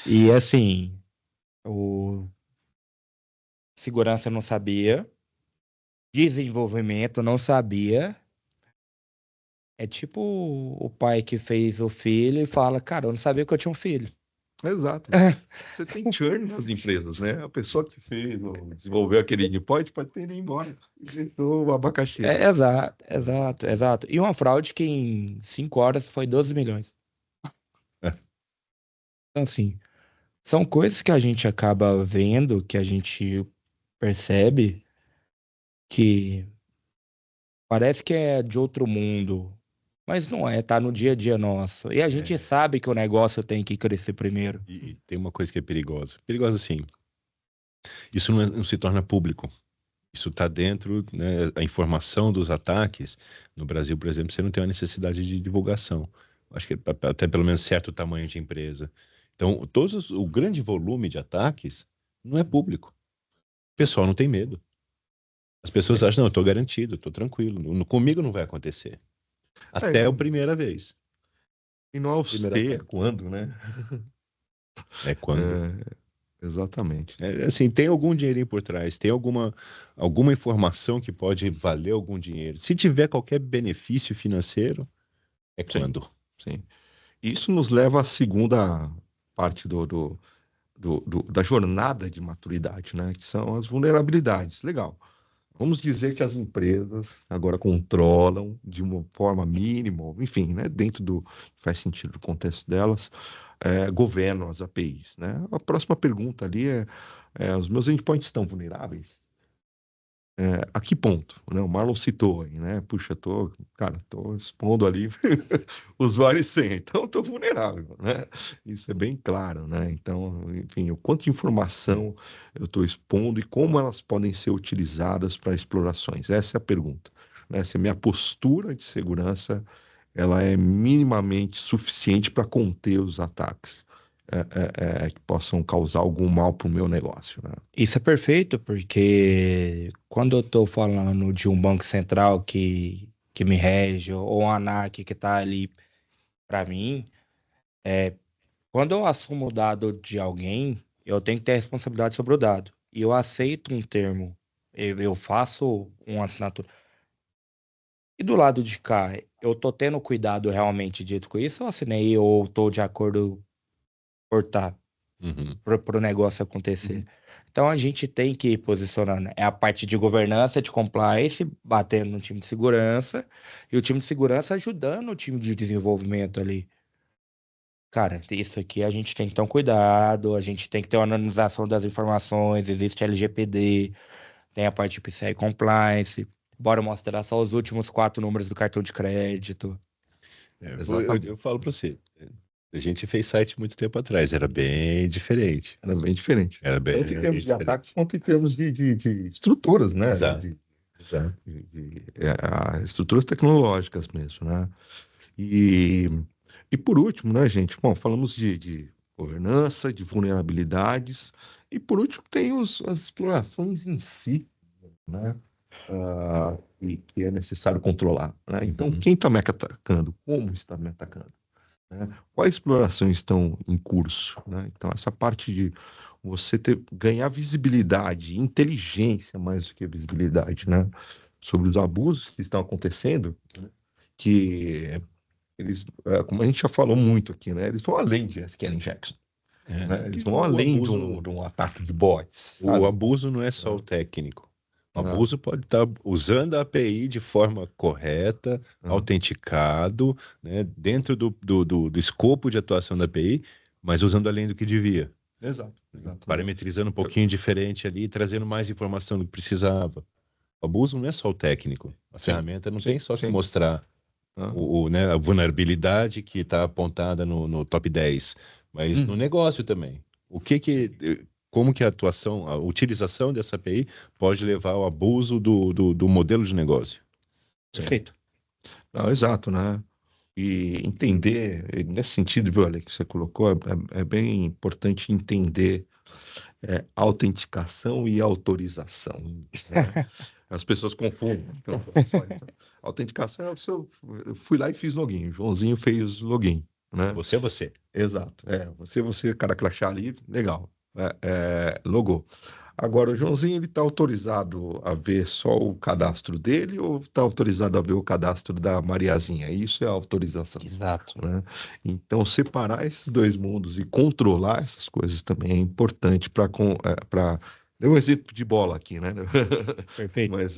e assim, o segurança não sabia, desenvolvimento não sabia. É tipo o pai que fez o filho e fala, cara, eu não sabia que eu tinha um filho. Exato. Você tem churn nas empresas, né? A pessoa que fez ou desenvolveu aquele endpoint pode ter ido embora. Inventou o abacaxi. Exato. E uma fraude que em 5 horas foi 12 milhões. Então, assim, são coisas que a gente acaba vendo, que a gente percebe que parece que é de outro mundo, mas não é, tá no dia a dia nosso. E a gente sabe que o negócio tem que crescer primeiro. E tem uma coisa que é perigosa. Perigosa, sim. Isso não se torna público. Isso está dentro, né, a informação dos ataques. No Brasil, por exemplo, você não tem uma necessidade de divulgação. Acho que até pelo menos certo tamanho de empresa. Então, o grande volume de ataques não é público. O pessoal não tem medo. As pessoas acham, não, eu estou garantido, estou tranquilo. Comigo não vai acontecer. Até a primeira vez. E não é o se, é quando, né? É quando. Exatamente. Assim, tem algum dinheirinho por trás, tem alguma informação que pode valer algum dinheiro. Se tiver qualquer benefício financeiro, é quando. Sim. Isso nos leva à segunda parte da jornada de maturidade, né? Que são as vulnerabilidades. Legal. Vamos dizer que as empresas agora controlam de uma forma mínima, enfim, né? Dentro do faz sentido do contexto delas, governam as APIs, né? A próxima pergunta ali os meus endpoints estão vulneráveis? A que ponto, né? O Marlon citou aí, né? Puxa, tô expondo ali usuário e senha, então tô vulnerável, né? Isso é bem claro, né? Então, enfim, o quanto de informação eu estou expondo e como elas podem ser utilizadas para explorações. Essa é a pergunta, né? Se a minha postura de segurança ela é minimamente suficiente para conter os ataques que possam causar algum mal para o meu negócio, né? Isso é perfeito, porque quando eu estou falando de um banco central que me rege, ou um ANAC que está ali para mim, quando eu assumo o dado de alguém, eu tenho que ter responsabilidade sobre o dado. E eu aceito um termo, eu faço uma assinatura. E do lado de cá, eu tô tendo cuidado realmente dito com isso, eu assinei ou tô de acordo por estar Uhum. para o negócio acontecer. Então a gente tem que ir posicionando. É a parte de governança, de compliance, batendo no time de segurança, e o time de segurança ajudando o time de desenvolvimento ali. Cara, isso aqui a gente tem que ter um cuidado, a gente tem que ter uma anonimização das informações, existe LGPD, tem a parte de PCI Compliance, bora mostrar só os últimos 4 números do cartão de crédito. Eu falo para você, a gente fez site muito tempo atrás, era bem diferente. Era bem diferente. Era bem Tanto em termos de diferente. ataques quanto em termos de estruturas, né? Exato. Estruturas tecnológicas mesmo, né? E por último, né, gente? Bom, falamos de governança, de vulnerabilidades, e por último tem as explorações em si, né? E que é necessário controlar, né? Então, quem está me atacando? Como está me atacando? Né? Quais explorações estão em curso, né? Então, essa parte de você ganhar visibilidade, inteligência mais do que visibilidade, né? Sobre os abusos que estão acontecendo, né? Que eles, como a gente já falou muito aqui, né? Eles vão além de SQL injection, né? Eles vão além de um ataque de bots. O abuso não é só o técnico. O abuso pode estar usando a API de forma correta, autenticado, né, dentro do escopo de atuação da API, mas usando além do que devia. Exato. Parametrizando um pouquinho diferente ali, trazendo mais informação do que precisava. O abuso não é só o técnico. A ferramenta não tem só que mostrar né, a vulnerabilidade que está apontada no top 10, mas no negócio também. Como que a atuação, a utilização dessa API pode levar ao abuso do modelo de negócio? Perfeito. Não, exato, né? E entender, nesse sentido, viu, Alex, que você colocou, é bem importante entender autenticação e autorização, né? As pessoas confundem. Então, autenticação é eu fui lá e fiz login, o Joãozinho fez login, né? Você é você. Exato. Você, cara crachá ali, legal. Logou. Agora, o Joãozinho, ele está autorizado a ver só o cadastro dele ou está autorizado a ver o cadastro da Mariazinha? Isso é autorização. Exato. Né? Então, separar esses dois mundos e controlar essas coisas também é importante para... Dei um exemplo de bola aqui, né? Perfeito. Mas,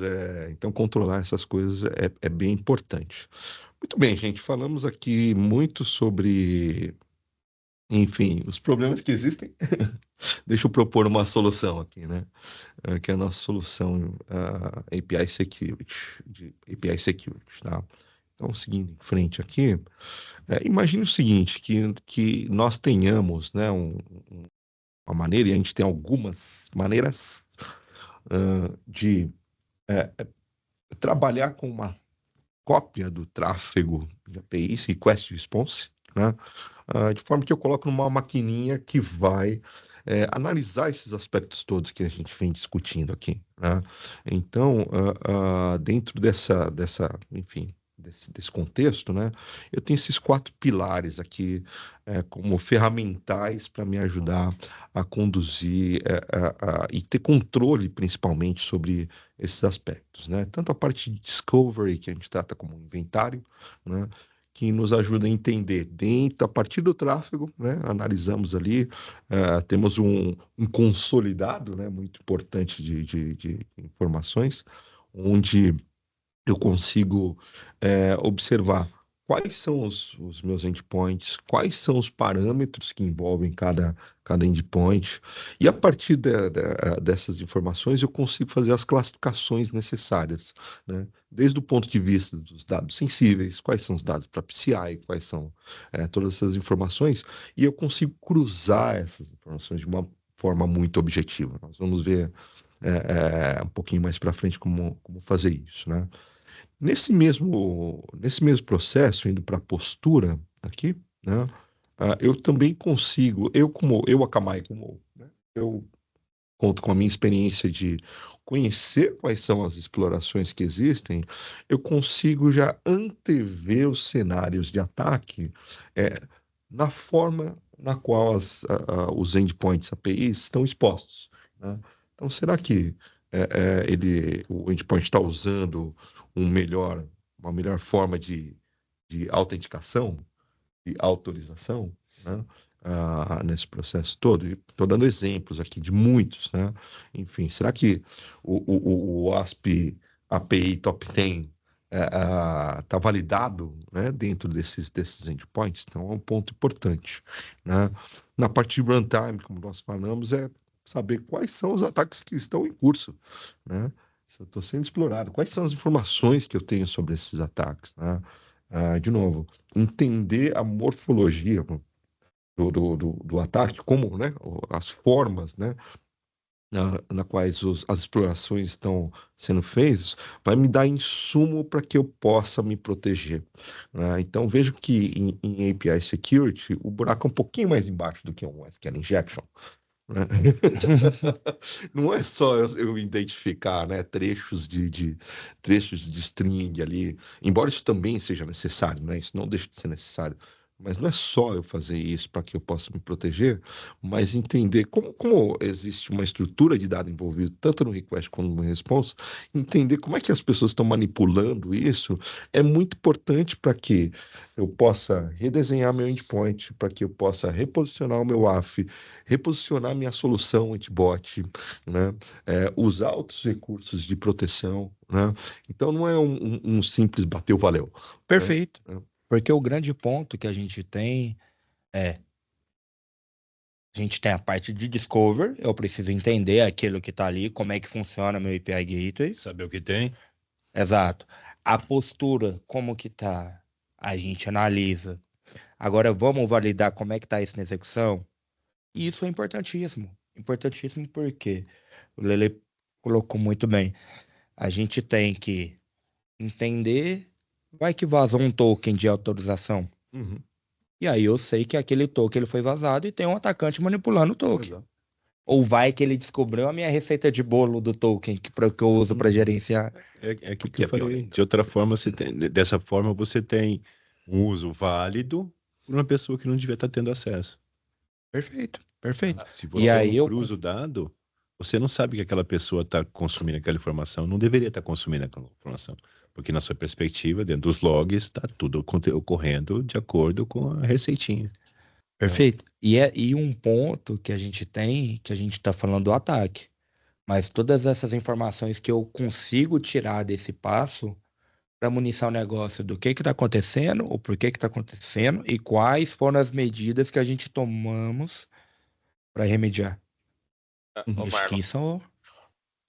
então, controlar essas coisas é bem importante. Muito bem, gente. Falamos aqui muito sobre... Enfim, os problemas que existem. Deixa eu propor uma solução aqui, né? Que é a nossa solução API Security, tá? Então, seguindo em frente aqui, imagine o seguinte, que nós tenhamos, né, uma maneira, e a gente tem algumas maneiras de trabalhar com uma cópia do tráfego de APIs, Request Response, né? De forma que eu coloco numa maquininha que vai analisar esses aspectos todos que a gente vem discutindo aqui, né? Então, dentro enfim, desse contexto, né, eu tenho esses 4 pilares aqui como ferramentais para me ajudar a conduzir e ter controle, principalmente, sobre esses aspectos, né? Tanto a parte de discovery, que a gente trata como inventário, né, que nos ajuda a entender a partir do tráfego, né? Analisamos ali, temos um consolidado, né, muito importante de informações, onde eu consigo observar quais são os meus endpoints, quais são os parâmetros que envolvem cada endpoint, e a partir dessas informações eu consigo fazer as classificações necessárias, né? Desde o ponto de vista dos dados sensíveis, quais são os dados para PCI, quais são todas essas informações, e eu consigo cruzar essas informações de uma forma muito objetiva. Nós vamos ver um pouquinho mais para frente como fazer isso, né? Nesse mesmo processo, indo para a postura aqui, né, eu também consigo, eu, Akamai, né, eu conto com a minha experiência de conhecer quais são as explorações que existem, eu consigo já antever os cenários de ataque na forma na qual os endpoints APIs estão expostos, né? Então, será que o endpoint está usando uma melhor forma de autenticação, de autorização, né? Nesse processo todo? Estou dando exemplos aqui de muitos, né? Enfim, será que o OASP API Top 10 está validado, né, dentro desses endpoints? Então, é um ponto importante, né? Na parte de runtime, como nós falamos, é saber quais são os ataques que estão em curso, né? Se eu estou sendo explorado, quais são as informações que eu tenho sobre esses ataques, né? De novo, entender a morfologia do ataque, como, né, as formas, né, na quais as explorações estão sendo feitas, vai me dar insumo para que eu possa me proteger, né? Então, vejo que em API Security, o buraco é um pouquinho mais embaixo do que um SQL Injection, né? Não é só eu identificar, né, trechos de string ali, embora isso também seja necessário, né? Isso não deixa de ser necessário. Mas não é só eu fazer isso para que eu possa me proteger, mas entender como existe uma estrutura de dado envolvido, tanto no request quanto no response, entender como é que as pessoas estão manipulando isso é muito importante para que eu possa redesenhar meu endpoint, para que eu possa reposicionar o meu WAF, reposicionar minha solução antibot, né? Usar outros recursos de proteção, né? Então não é um simples bateu, valeu, né? Perfeito. Porque o grande ponto que a gente tem é, a gente tem a parte de discover, eu preciso entender aquilo que está ali, como é que funciona meu API Gateway. Saber o que tem. Exato. A postura, como que tá, a gente analisa. Agora vamos validar como é que tá isso na execução. E isso é importantíssimo. Importantíssimo porque o Lele colocou muito bem. A gente tem que entender, vai que vazou um token de autorização. Uhum. E aí eu sei que aquele token ele foi vazado e tem um atacante manipulando o token. Exato. Ou vai que ele descobriu a minha receita de bolo do token que eu uso para gerenciar. É aquilo Que que é eu pior falei. ainda. De outra forma, dessa forma, você tem um uso válido por uma pessoa que não devia estar tendo acesso. Perfeito, perfeito. Se E você aí não cruza o dado, você não sabe que aquela pessoa está consumindo aquela informação, não deveria estar consumindo aquela informação. Porque na sua perspectiva, dentro dos logs, está tudo ocorrendo de acordo com a receitinha. Perfeito. E um ponto que a gente tem, que a gente está falando do ataque. Mas todas essas informações que eu consigo tirar desse passo para municiar o negócio do que está acontecendo, o porquê que está acontecendo e quais foram as medidas que a gente tomamos para remediar. Ô, Acho que Marlon, isso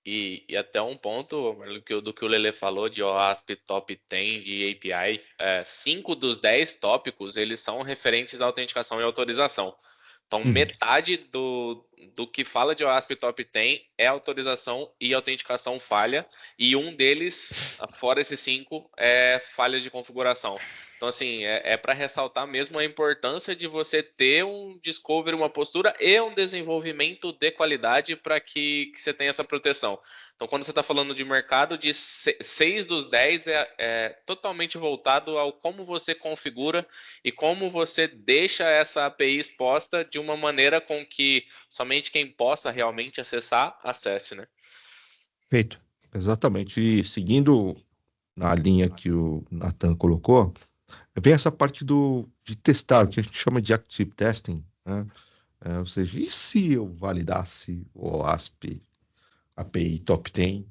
e até um ponto Marlon, do que o Lele falou de OASP Top 10 de API, 5 dos 10 tópicos, eles são referentes à autenticação e autorização. Então, metade do que fala de OASP Top 10 é autorização e autenticação falha, e um deles, fora esses 5, é falhas de configuração. Então, assim, é para ressaltar mesmo a importância de você ter um discovery, uma postura e um desenvolvimento de qualidade para que você tenha essa proteção. Então, quando você está falando de mercado, de 6 dos 10 é totalmente voltado ao como você configura e como você deixa essa API exposta de uma maneira com que somente quem possa realmente acessar, acesse, né? Perfeito. Exatamente. E seguindo na linha que o Nathan colocou, vem essa parte de testar, o que a gente chama de active testing, né? Ou seja, e se eu validasse o OASP API Top 10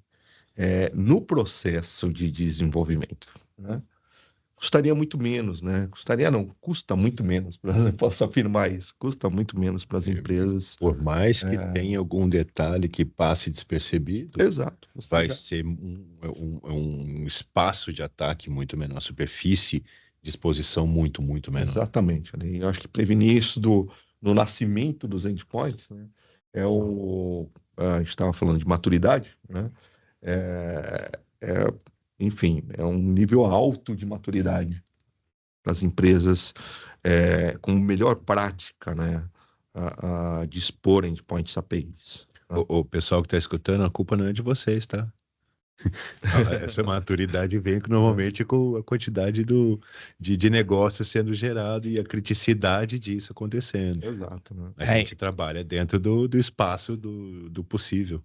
no processo de desenvolvimento, né? Custaria muito menos, né? Custaria não, custa muito menos, posso afirmar isso, custa muito menos para as empresas. Por mais que tenha algum detalhe que passe despercebido, Exato. vai ser um espaço de ataque muito menor, superfície de exposição muito menor. Exatamente. Né? Eu acho que prevenir isso no nascimento dos endpoints, né? A gente estava falando de maturidade, né? Enfim, é um nível alto de maturidade para as empresas com melhor prática, né? A dispor endpoints APIs. O pessoal que está escutando, a culpa não é de vocês, tá? Essa maturidade vem normalmente com a quantidade de negócio sendo gerado e a criticidade disso acontecendo. Exato. Né? A gente trabalha dentro do espaço do possível.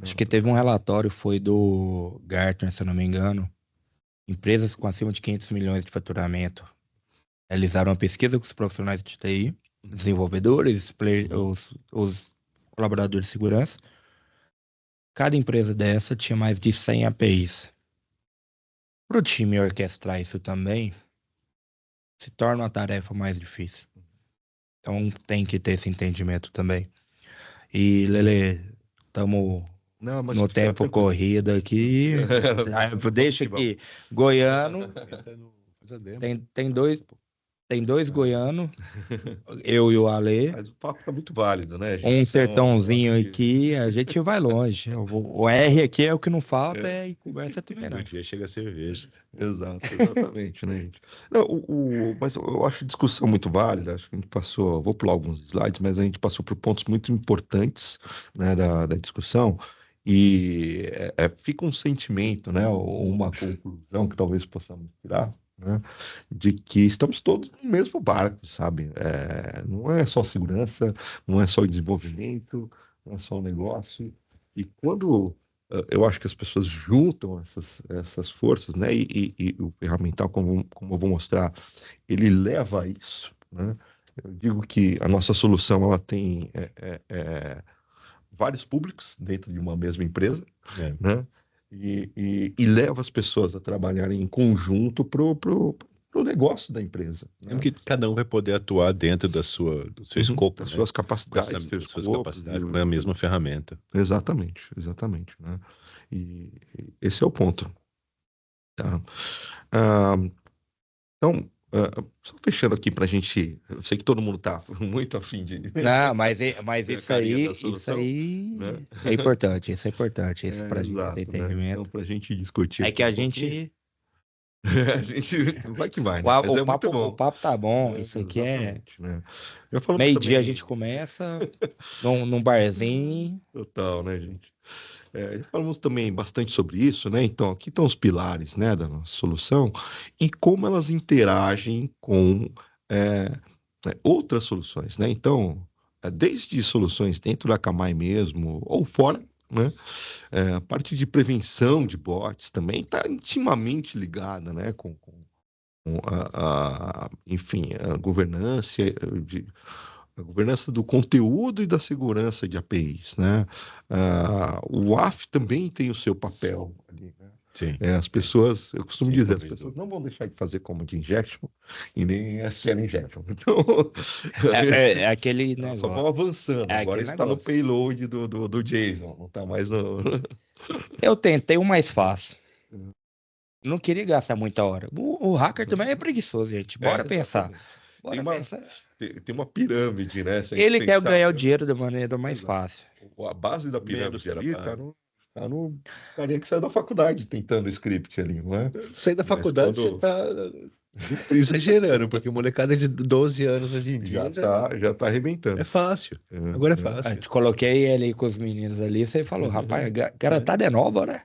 Acho que teve um relatório, foi do Gartner, se eu não me engano. Empresas com acima de 500 milhões de faturamento realizaram uma pesquisa com os profissionais de TI, desenvolvedores, os colaboradores de segurança. Cada empresa dessa tinha mais de 100 APIs. Para o time orquestrar isso também, se torna uma tarefa mais difícil. Então tem que ter esse entendimento também. E, Lele, estamos no tempo corrido aqui. Deixa aqui. Goiano. Tem dois goianos, eu e o Ale. Mas o papo é muito válido, né, gente? Um sertãozinho aqui, a gente vai longe. O R aqui é o que não falta, e conversa também não. Um dia chega a cerveja. Exatamente, né, gente? Não, mas eu acho a discussão muito válida, acho que a gente passou, vou pular alguns slides, mas a gente passou por pontos muito importantes, né, da discussão, e fica um sentimento, né, ou uma conclusão que talvez possamos tirar, né, de que estamos todos no mesmo barco, sabe? Não é só segurança, não é só desenvolvimento, não é só o negócio. E quando eu acho que as pessoas juntam essas forças, né? E o ferramental, como eu vou mostrar, ele leva a isso, né? Eu digo que a nossa solução ela tem vários públicos dentro de uma mesma empresa, né? E leva as pessoas a trabalharem em conjunto pro negócio da empresa. Né? Que cada um vai poder atuar dentro do seu escopo. Das né? suas capacidades. Das suas capacidades com a mesma ferramenta. Exatamente. Né? E esse é o ponto. Tá? Então, só fechando aqui para a gente. Eu sei que todo mundo está muito afim de. Não, mas isso aí né? é importante. Isso é importante. Isso para a gente ter entendimento. Né? Então, para a gente discutir. É que a gente. A gente vai que vai, né? Mas é muito bom. O papo tá bom. Isso aqui é. Né? Meio-dia a gente começa num barzinho. Total, né, gente? Já falamos também bastante sobre isso, né? Então, aqui estão os pilares, né, da nossa solução e como elas interagem com outras soluções, né? Então, desde soluções dentro da Akamai mesmo ou fora, né? A parte de prevenção de bots também está intimamente ligada, né, com enfim, a governança do conteúdo e da segurança de APIs, né? O WAF também tem o seu papel ali, né? Sim. As pessoas, eu costumo dizer, as pessoas não vão deixar de fazer command injection e nem SQL injection. Então, é aquele negócio. Só vão avançando. Agora está no payload do JSON, não está mais no. Eu tentei o mais fácil. Não queria gastar muita hora. O hacker também é preguiçoso, gente. Bora pensar. Bora uma, pensar. tem uma pirâmide, né? Se a gente Ele quer pensar, ganhar o dinheiro da maneira mais Exato. fácil. A base da Menos pirâmide ali trabalho. tá no carinha que saiu da faculdade tentando script ali, não é? Sair da Mas faculdade, você quando tá exagerando, porque molecada de 12 anos hoje em dia já tá é arrebentando. fácil. Agora é Eu fácil. te coloquei ele aí com os meninos ali, você falou, rapaz, garotada é nova, né?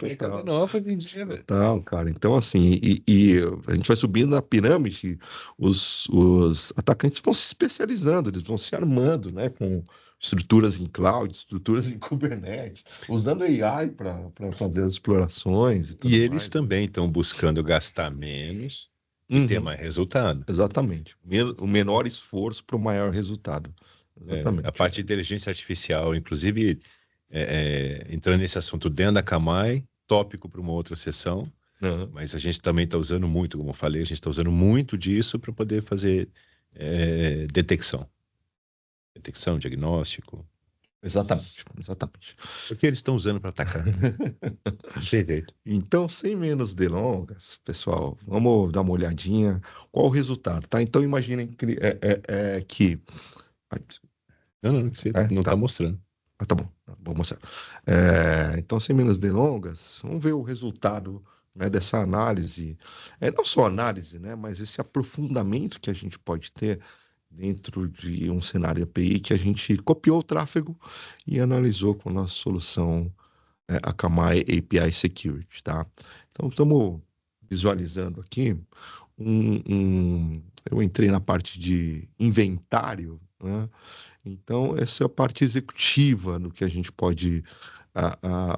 Molecada nova hoje em dia, velho. Total, cara. Então, assim, a gente vai subindo na pirâmide, os atacantes vão se especializando, eles vão se armando, né, com estruturas em cloud, estruturas em Kubernetes, usando AI para fazer as explorações e tudo E eles mais. também estão buscando gastar menos e ter Uhum, mais resultado. exatamente. O menor esforço para o maior resultado. A Exatamente. parte de inteligência artificial, inclusive, entrando nesse assunto dentro da Camai, tópico para uma outra sessão, Aham, mas a gente também está usando muito, como eu falei, a gente está usando muito disso para poder fazer detecção, diagnóstico, exatamente. porque eles estão usando para atacar. Não tem jeito. Então, sem menos delongas, pessoal, vamos dar uma olhadinha. Qual o resultado, tá? Então, imaginem que Não, você não tá. está mostrando. Ah, tá bom, vou mostrar. Então, sem menos delongas, vamos ver o resultado, né, dessa análise. Não só análise, né, mas esse aprofundamento que a gente pode ter dentro de um cenário API que a gente copiou o tráfego e analisou com a nossa solução, Akamai API Security, tá? Então, estamos visualizando aqui eu entrei na parte de inventário, né? Então, essa é a parte executiva do que a gente pode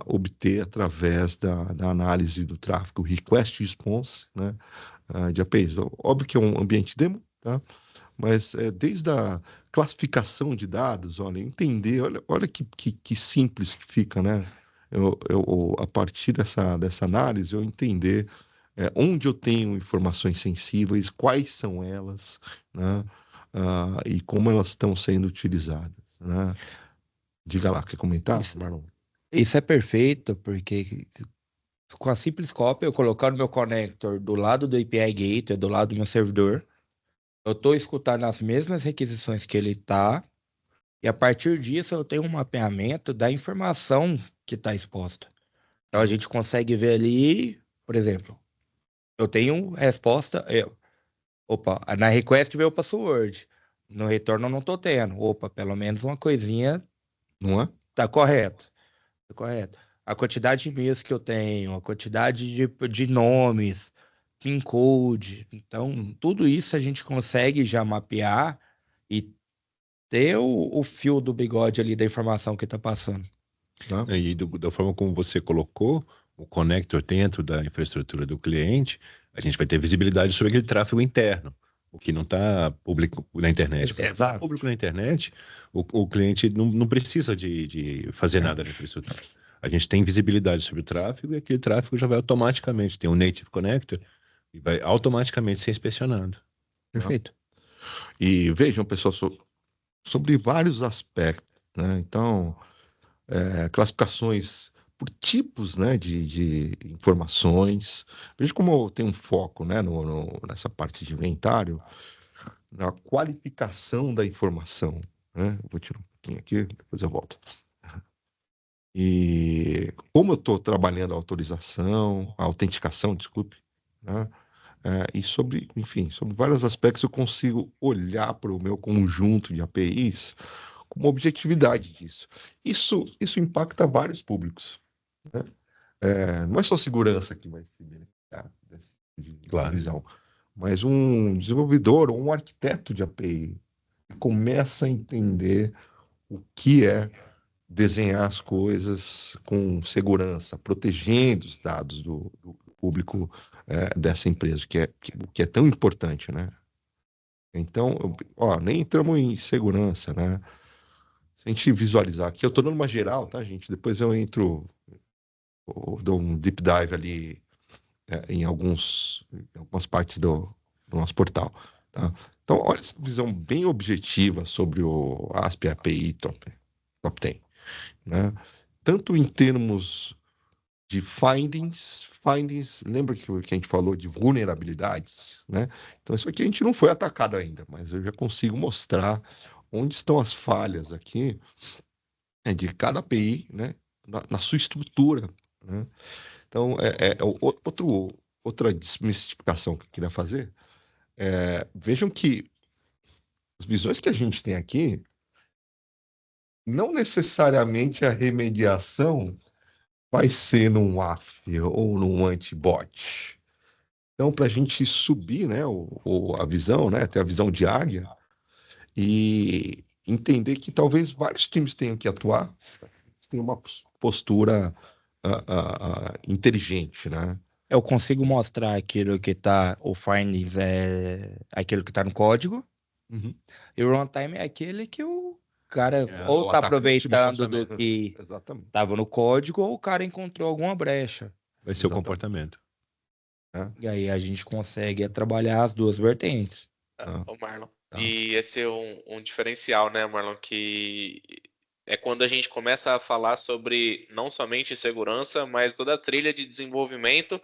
obter através da análise do tráfego Request Response, né, de APIs. Óbvio que é um ambiente demo, tá? Mas desde a classificação de dados, olha, entender, olha que simples que fica, né? A partir dessa análise, eu entender onde eu tenho informações sensíveis, quais são elas, né? E como elas estão sendo utilizadas, né? Diga lá, quer comentar, Isso, Marlon? isso é perfeito, porque com a simples cópia, eu colocando meu connector do lado do API Gateway, do lado do meu servidor, eu estou escutando as mesmas requisições que ele está, e a partir disso eu tenho um mapeamento da informação que está exposta. Então a gente consegue ver ali, por exemplo, eu tenho resposta, opa, na request veio o password, no retorno eu não estou tendo. Opa, pelo menos uma coisinha Não é? tá correta. Tá correto. A quantidade de e-mails que eu tenho, a quantidade de nomes, PIN code. Então, tudo isso a gente consegue já mapear e ter o fio do bigode ali da informação que está passando. Tá? E da forma como você colocou o connector dentro da infraestrutura do cliente, a gente vai ter visibilidade sobre aquele tráfego interno, o que não está público na internet. Porque Exato. público na internet, o cliente não precisa de fazer nada na infraestrutura. A gente tem visibilidade sobre o tráfego e aquele tráfego já vai automaticamente, tem um native connector e vai automaticamente ser inspecionado. Perfeito. E vejam, pessoal, sobre vários aspectos, né? Então, classificações por tipos, né, de informações. Veja como tem um foco, né, nessa parte de inventário, na qualificação da informação, né? Eu vou tirar um pouquinho aqui, depois eu volto. E como eu estou trabalhando a autorização, a autenticação, desculpe, né? E sobre, enfim, sobre vários aspectos eu consigo olhar para o meu conjunto de APIs com uma objetividade disso. Isso impacta vários públicos, né? Não é só segurança que vai se beneficiar dessa Claro. visão, mas um desenvolvedor ou um arquiteto de API que começa a entender o que é desenhar as coisas com segurança, protegendo os dados do público, dessa empresa, que é tão importante, né? Então, nem entramos em segurança, né? Se a gente visualizar aqui, eu estou dando uma geral, tá, gente? Depois eu dou um deep dive ali, em algumas partes do nosso portal, tá? Então, olha essa visão bem objetiva sobre o ASP API Top 10, né? Tanto em termos de findings, lembra que a gente falou de vulnerabilidades, né? Então isso aqui a gente não foi atacado ainda, mas eu já consigo mostrar onde estão as falhas aqui de cada API, né? Na sua estrutura, né? Então outra desmistificação que eu queria fazer. Vejam que as visões que a gente tem aqui, não necessariamente a remediação vai ser num WAF ou num anti-bot. Então, para a gente subir, né, a visão, né, ter a visão diária e entender que talvez vários times tenham que atuar, tem uma postura inteligente, né? Eu consigo mostrar aquilo que tá, o findings é aquilo que tá no código, Uhum. e o runtime é aquele que o cara O ou tá atacante aproveitando mostra, do né? que Exatamente. tava no código, ou o cara encontrou alguma brecha. Vai ser o Exatamente. comportamento. E aí a gente consegue trabalhar as duas vertentes. Ô Marlon. Tá. E esse é um diferencial, né, Marlon, que é quando a gente começa a falar sobre não somente segurança, mas toda a trilha de desenvolvimento,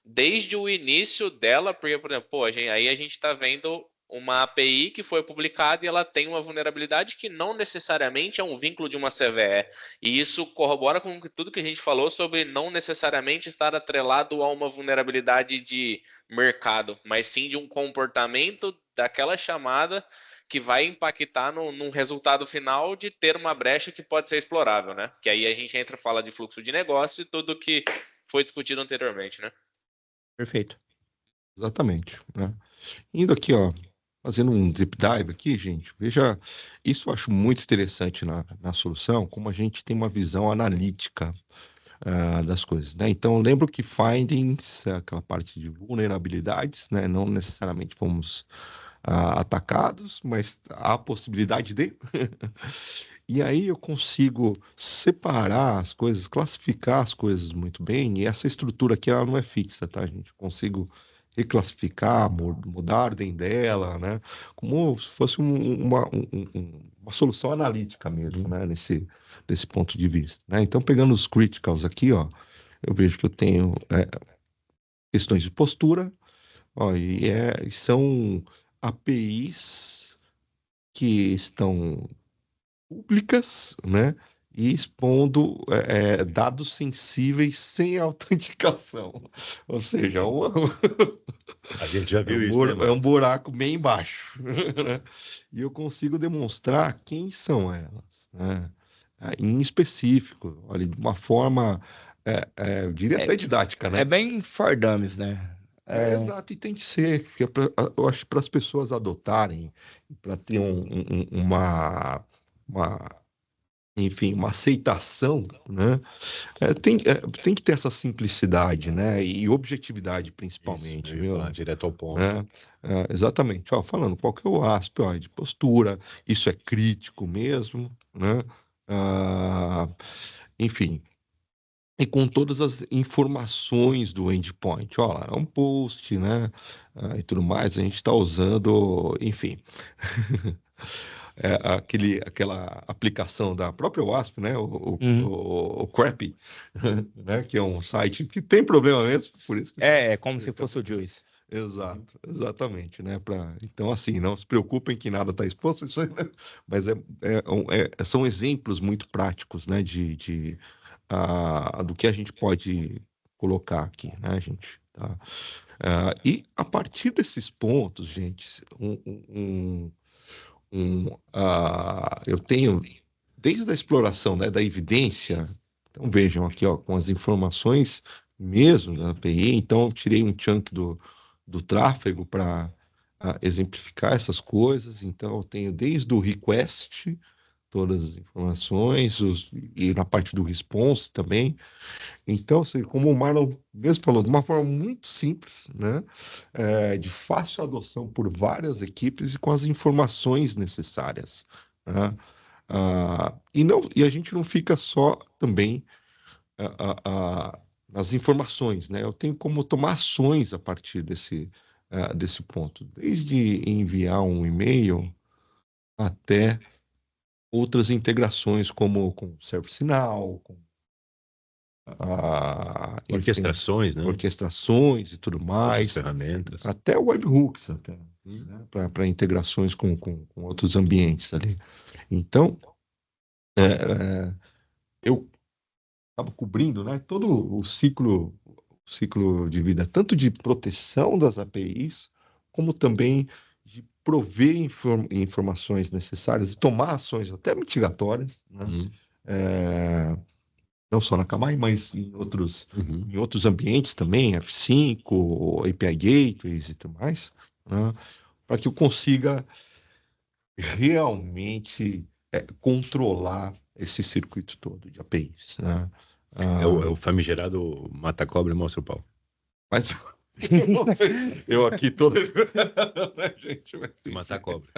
desde o início dela, porque, por exemplo, aí a gente está vendo uma API que foi publicada e ela tem uma vulnerabilidade que não necessariamente é um vínculo de uma CVE. E isso corrobora com tudo que a gente falou sobre não necessariamente estar atrelado a uma vulnerabilidade de mercado, mas sim de um comportamento daquela chamada que vai impactar num resultado final de ter uma brecha que pode ser explorável, né? Que aí a gente entra e fala de fluxo de negócio e tudo que foi discutido anteriormente, né? Perfeito. Exatamente, né? Indo aqui, ó, fazendo um deep dive aqui, gente, veja, isso eu acho muito interessante na solução, como a gente tem uma visão analítica das coisas, né? Então, lembro que findings, aquela parte de vulnerabilidades, né? Não necessariamente fomos atacados, mas há a possibilidade de. E aí eu consigo separar as coisas, classificar as coisas muito bem, e essa estrutura aqui ela não é fixa, tá, gente? Eu consigo reclassificar, mudar a ordem dela, né? Como se fosse uma solução analítica mesmo, né? Desse ponto de vista, né? Então, pegando os criticals aqui, ó, eu vejo que eu tenho questões de postura, ó, e são APIs que estão públicas, né? E expondo dados sensíveis sem autenticação. Ou seja, A gente já viu isso, né, é mano? um buraco bem embaixo. Né? E eu consigo demonstrar quem são elas, né? Em específico, olha, de uma forma, eu diria É, até didática, é né? bem for dummies, né? Exato, e tem que ser, porque eu acho que para as pessoas adotarem, para ter uma, enfim, uma aceitação, né? Tem que ter essa simplicidade, né? E objetividade, Isso, principalmente, eu ia viu? falar direto ao ponto. Né? Exatamente. Ó, falando qual que é o ASP, ó, de postura, isso é crítico mesmo, né? Ah, enfim, e com todas as informações do endpoint. Ó, lá, é um post, né? E tudo mais, a gente está usando, enfim. Aquela aplicação da própria WASP, né? Uhum. O Crappy, né? Que é um site que tem problema mesmo, por isso que É como eles se têm um fosse o problema. Juice. Exato, exatamente, né? Então, assim, não se preocupem que nada está exposto, isso aí, né? Mas são exemplos muito práticos, né? Do que a gente pode colocar aqui, né, gente? Tá? E a partir desses pontos, gente, eu tenho, desde a exploração, né, da evidência, então vejam aqui, ó, com as informações mesmo da API, então eu tirei um chunk do tráfego para exemplificar essas coisas, então eu tenho desde o request, todas as informações, e na parte do response também. Então, assim, como o Marlon mesmo falou, de uma forma muito simples, né? De fácil adoção por várias equipes e com as informações necessárias, né? E a gente não fica só também ah, ah, nas informações, né? Eu tenho como tomar ações a partir desse ponto, desde enviar um e-mail até outras integrações, como com ServiceNow, com enfim, Orquestrações, né? orquestrações e tudo Outras mais, ferramentas. até webhooks, até, né? Para integrações com outros ambientes ali. Então, eu acabo cobrindo, né, todo o ciclo de vida, tanto de proteção das APIs, como também de prover informações necessárias e tomar ações até mitigatórias, né? Uhum. Não só na Kamai, mas em outros ambientes também, F5, API Gateways e tudo mais, né? Para que eu consiga realmente controlar esse circuito todo de APIs, né? É o famigerado mata-cobra e mostra o pau. Mas eu aqui todo. Gente, mas enfim. Matar cobra.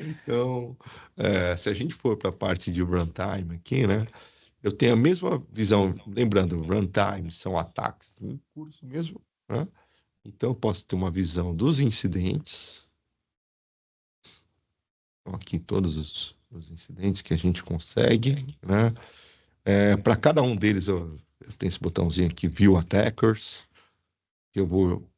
Então, se a gente for para a parte de runtime aqui, né? Eu tenho a mesma visão, lembrando, runtime são ataques em curso mesmo, né? Então, eu posso ter uma visão dos incidentes. Então, aqui todos os incidentes que a gente consegue, né? Para cada um deles, eu tenho esse botãozinho aqui, View Attackers, que eu vou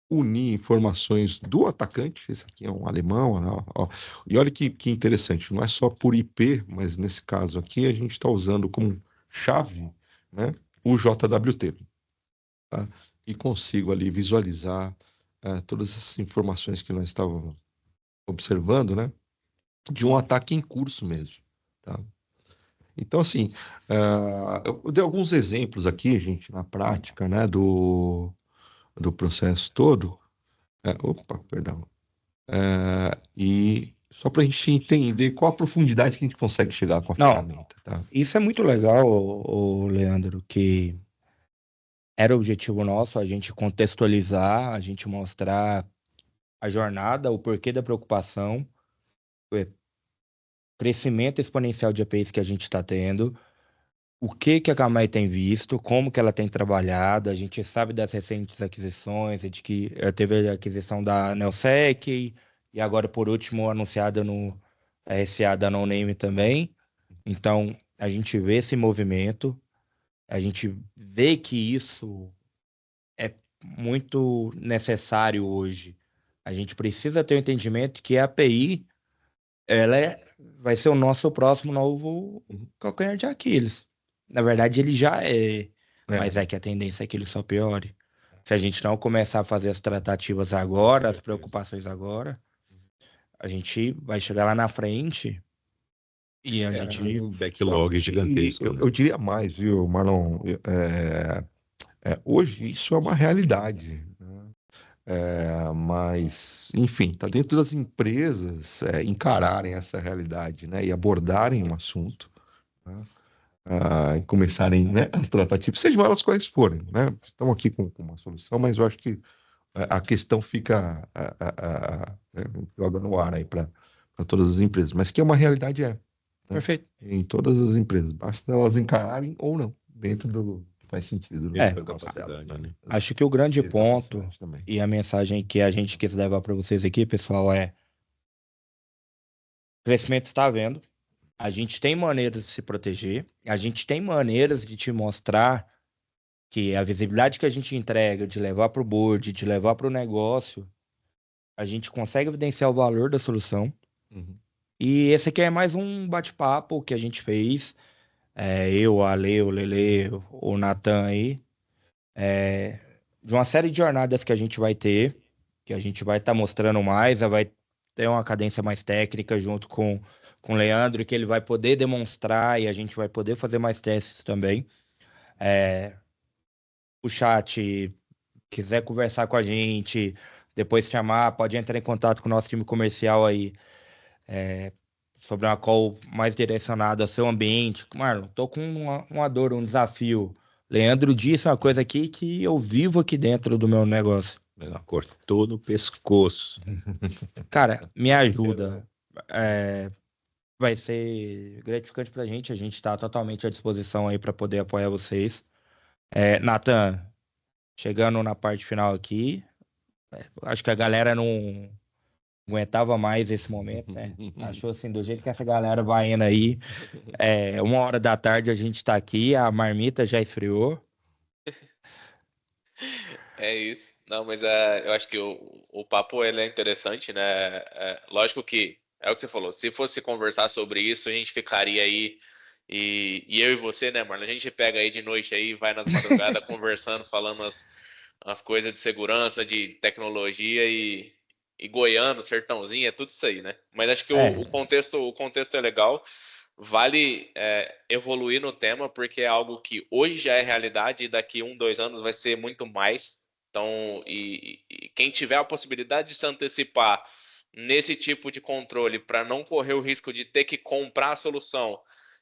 unir informações do atacante. Esse aqui é um alemão, né? Ó. E olha que interessante, não é só por IP, mas nesse caso aqui a gente está usando como chave, né, o JWT, tá? E consigo ali visualizar todas essas informações que nós estávamos observando, né, de um ataque em curso mesmo, tá? Então, assim, eu dei alguns exemplos aqui, gente, na prática, né, do processo todo. Opa, perdão. E só para a gente entender qual a profundidade que a gente consegue chegar com a Não, ferramenta, tá? isso é muito legal, Leandro, que era o objetivo nosso, a gente contextualizar, a gente mostrar a jornada, o porquê da preocupação, o crescimento exponencial de APIs que a gente está tendo, o que a Kamai tem visto, como que ela tem trabalhado, a gente sabe das recentes aquisições, de que teve a aquisição da Neosec e agora, por último, anunciada no RSA da No Name também. Então, a gente vê esse movimento, a gente vê que isso é muito necessário hoje. A gente precisa ter o entendimento que a API vai ser o nosso próximo novo calcanhar de Aquiles. Na verdade, ele já é, mas é que a tendência é que ele só piore. Se a gente não começar a fazer as tratativas agora, as preocupações agora, a gente vai chegar lá na frente e a gente... Um backlog gigantesco. Eu diria mais, viu, Marlon? Hoje isso é uma realidade, né? Mas, enfim, está dentro das empresas encararem essa realidade, né? E abordarem um assunto, né? E começarem, né, as tratativas, sejam elas quais forem, né? Estamos aqui com uma solução, mas eu acho que a questão fica joga no ar aí para todas as empresas, mas que é uma realidade, né? Perfeito. Em todas as empresas, basta elas encararem ou não, dentro do que faz sentido. Acho que o grande ponto e a mensagem que a gente quis levar para vocês aqui, pessoal, o crescimento está havendo, a gente tem maneiras de se proteger, a gente tem maneiras de te mostrar que a visibilidade que a gente entrega, de levar para o board, de levar para o negócio, a gente consegue evidenciar o valor da solução. E esse aqui é mais um bate-papo que a gente fez, eu, a Ale, o Lele, o Natan aí, de uma série de jornadas que a gente vai ter, que a gente vai estar mostrando mais, vai ter uma cadência mais técnica junto com o Leandro, que ele vai poder demonstrar e a gente vai poder fazer mais testes também. O chat, quiser conversar com a gente, depois chamar, pode entrar em contato com o nosso time comercial aí, sobre uma call mais direcionada ao seu ambiente. Marlon, tô com uma dor, um desafio. Leandro disse uma coisa aqui que eu vivo aqui dentro do meu negócio. Cortou no pescoço. Cara, me ajuda. Vai ser gratificante pra gente. A gente tá totalmente à disposição aí para poder apoiar vocês. Natan, chegando na parte final aqui, acho que a galera aguentava mais esse momento, né? Achou assim, do jeito que essa galera vai indo aí, 1 hora da tarde a gente tá aqui, a marmita já esfriou. É isso. Não, mas eu acho que o papo ele é interessante, né? Lógico que é o que você falou. Se fosse conversar sobre isso, a gente ficaria aí e eu e você, né, Marlon? A gente pega aí de noite aí, vai nas madrugadas conversando, falando as coisas de segurança, de tecnologia e goiano, sertãozinho, é tudo isso aí, né? Mas acho que o contexto é legal. Vale evoluir no tema, porque é algo que hoje já é realidade e daqui 1, 2 anos vai ser muito mais. Então, e quem tiver a possibilidade de se antecipar nesse tipo de controle para não correr o risco de ter que comprar a solução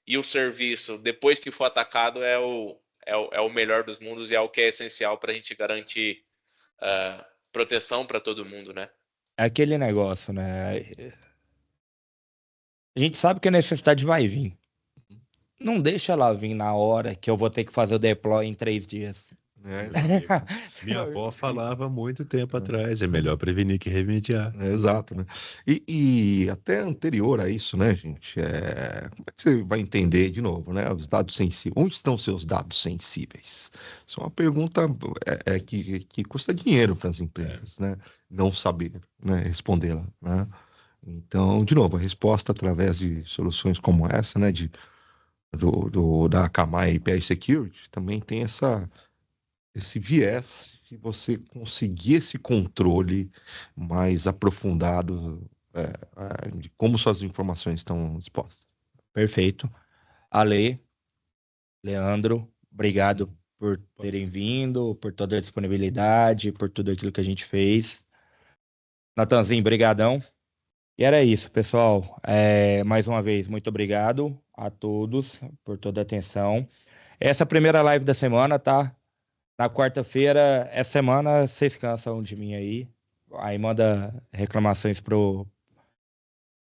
e o serviço depois que for atacado é o melhor dos mundos e é o que é essencial para a gente garantir proteção para todo mundo, né? É aquele negócio, né? A gente sabe que a necessidade vai vir. Não deixa ela vir na hora que eu vou ter que fazer o deploy em 3 dias. Minha avó falava muito tempo atrás, é melhor prevenir que remediar. Exato, né? E até anterior a isso, né, gente? Como é que você vai entender de novo, né? Os dados sensíveis. Onde estão seus dados sensíveis? Isso é uma pergunta que custa dinheiro para as empresas, né? Não saber, né, respondê-la, né? Então, de novo, a resposta através de soluções como essa, né, da Akamai API Security, também tem esse viés de você conseguir esse controle mais aprofundado de como suas informações estão expostas. Perfeito. Ale, Leandro, obrigado por terem vindo, por toda a disponibilidade, por tudo aquilo que a gente fez. Natanzinho, brigadão. E era isso, pessoal. Mais uma vez, muito obrigado a todos por toda a atenção. Essa é a primeira live da semana, tá? Na quarta-feira, essa semana, vocês cansam de mim aí. Aí manda reclamações pra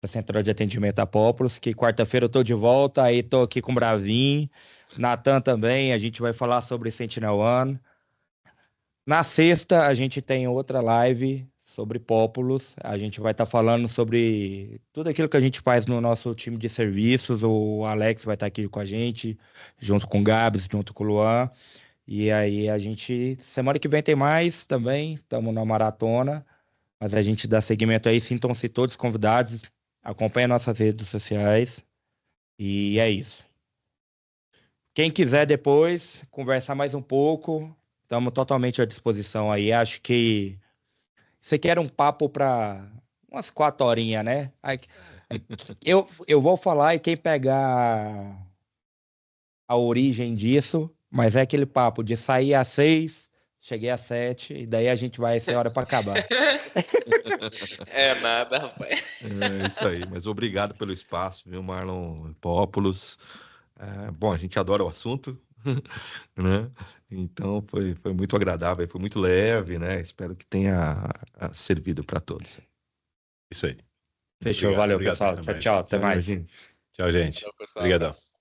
Central de Atendimento a Poplos, que quarta-feira eu tô de volta, aí tô aqui com o Bravin, Natan também, a gente vai falar sobre Sentinel-1. Na sexta, a gente tem outra live sobre Populous. A gente vai estar falando sobre tudo aquilo que a gente faz no nosso time de serviços. O Alex vai estar aqui com a gente, junto com o Gabs, junto com o Luan. E aí semana que vem tem mais também, estamos na maratona, mas a gente dá seguimento aí, sintam-se todos convidados, acompanhem nossas redes sociais. E é isso. Quem quiser depois conversar mais um pouco, estamos totalmente à disposição aí. Acho que você quer um papo para umas 4 horinhas, né? Eu vou falar e quem pegar a origem disso, mas é aquele papo de sair às 6, cheguei às 7, e daí a gente vai ser hora para acabar. É nada, rapaz. É isso aí, mas obrigado pelo espaço, viu, Marlon Popoulos. Bom, a gente adora o assunto, né? Então foi muito agradável, foi muito leve, né? Espero que tenha servido para todos. Isso aí. Fechou, Obrigado, valeu, obrigado pessoal. também. Tchau, até mais. Gente. Tchau, gente. Valeu, pessoal. Obrigadão. Abraço.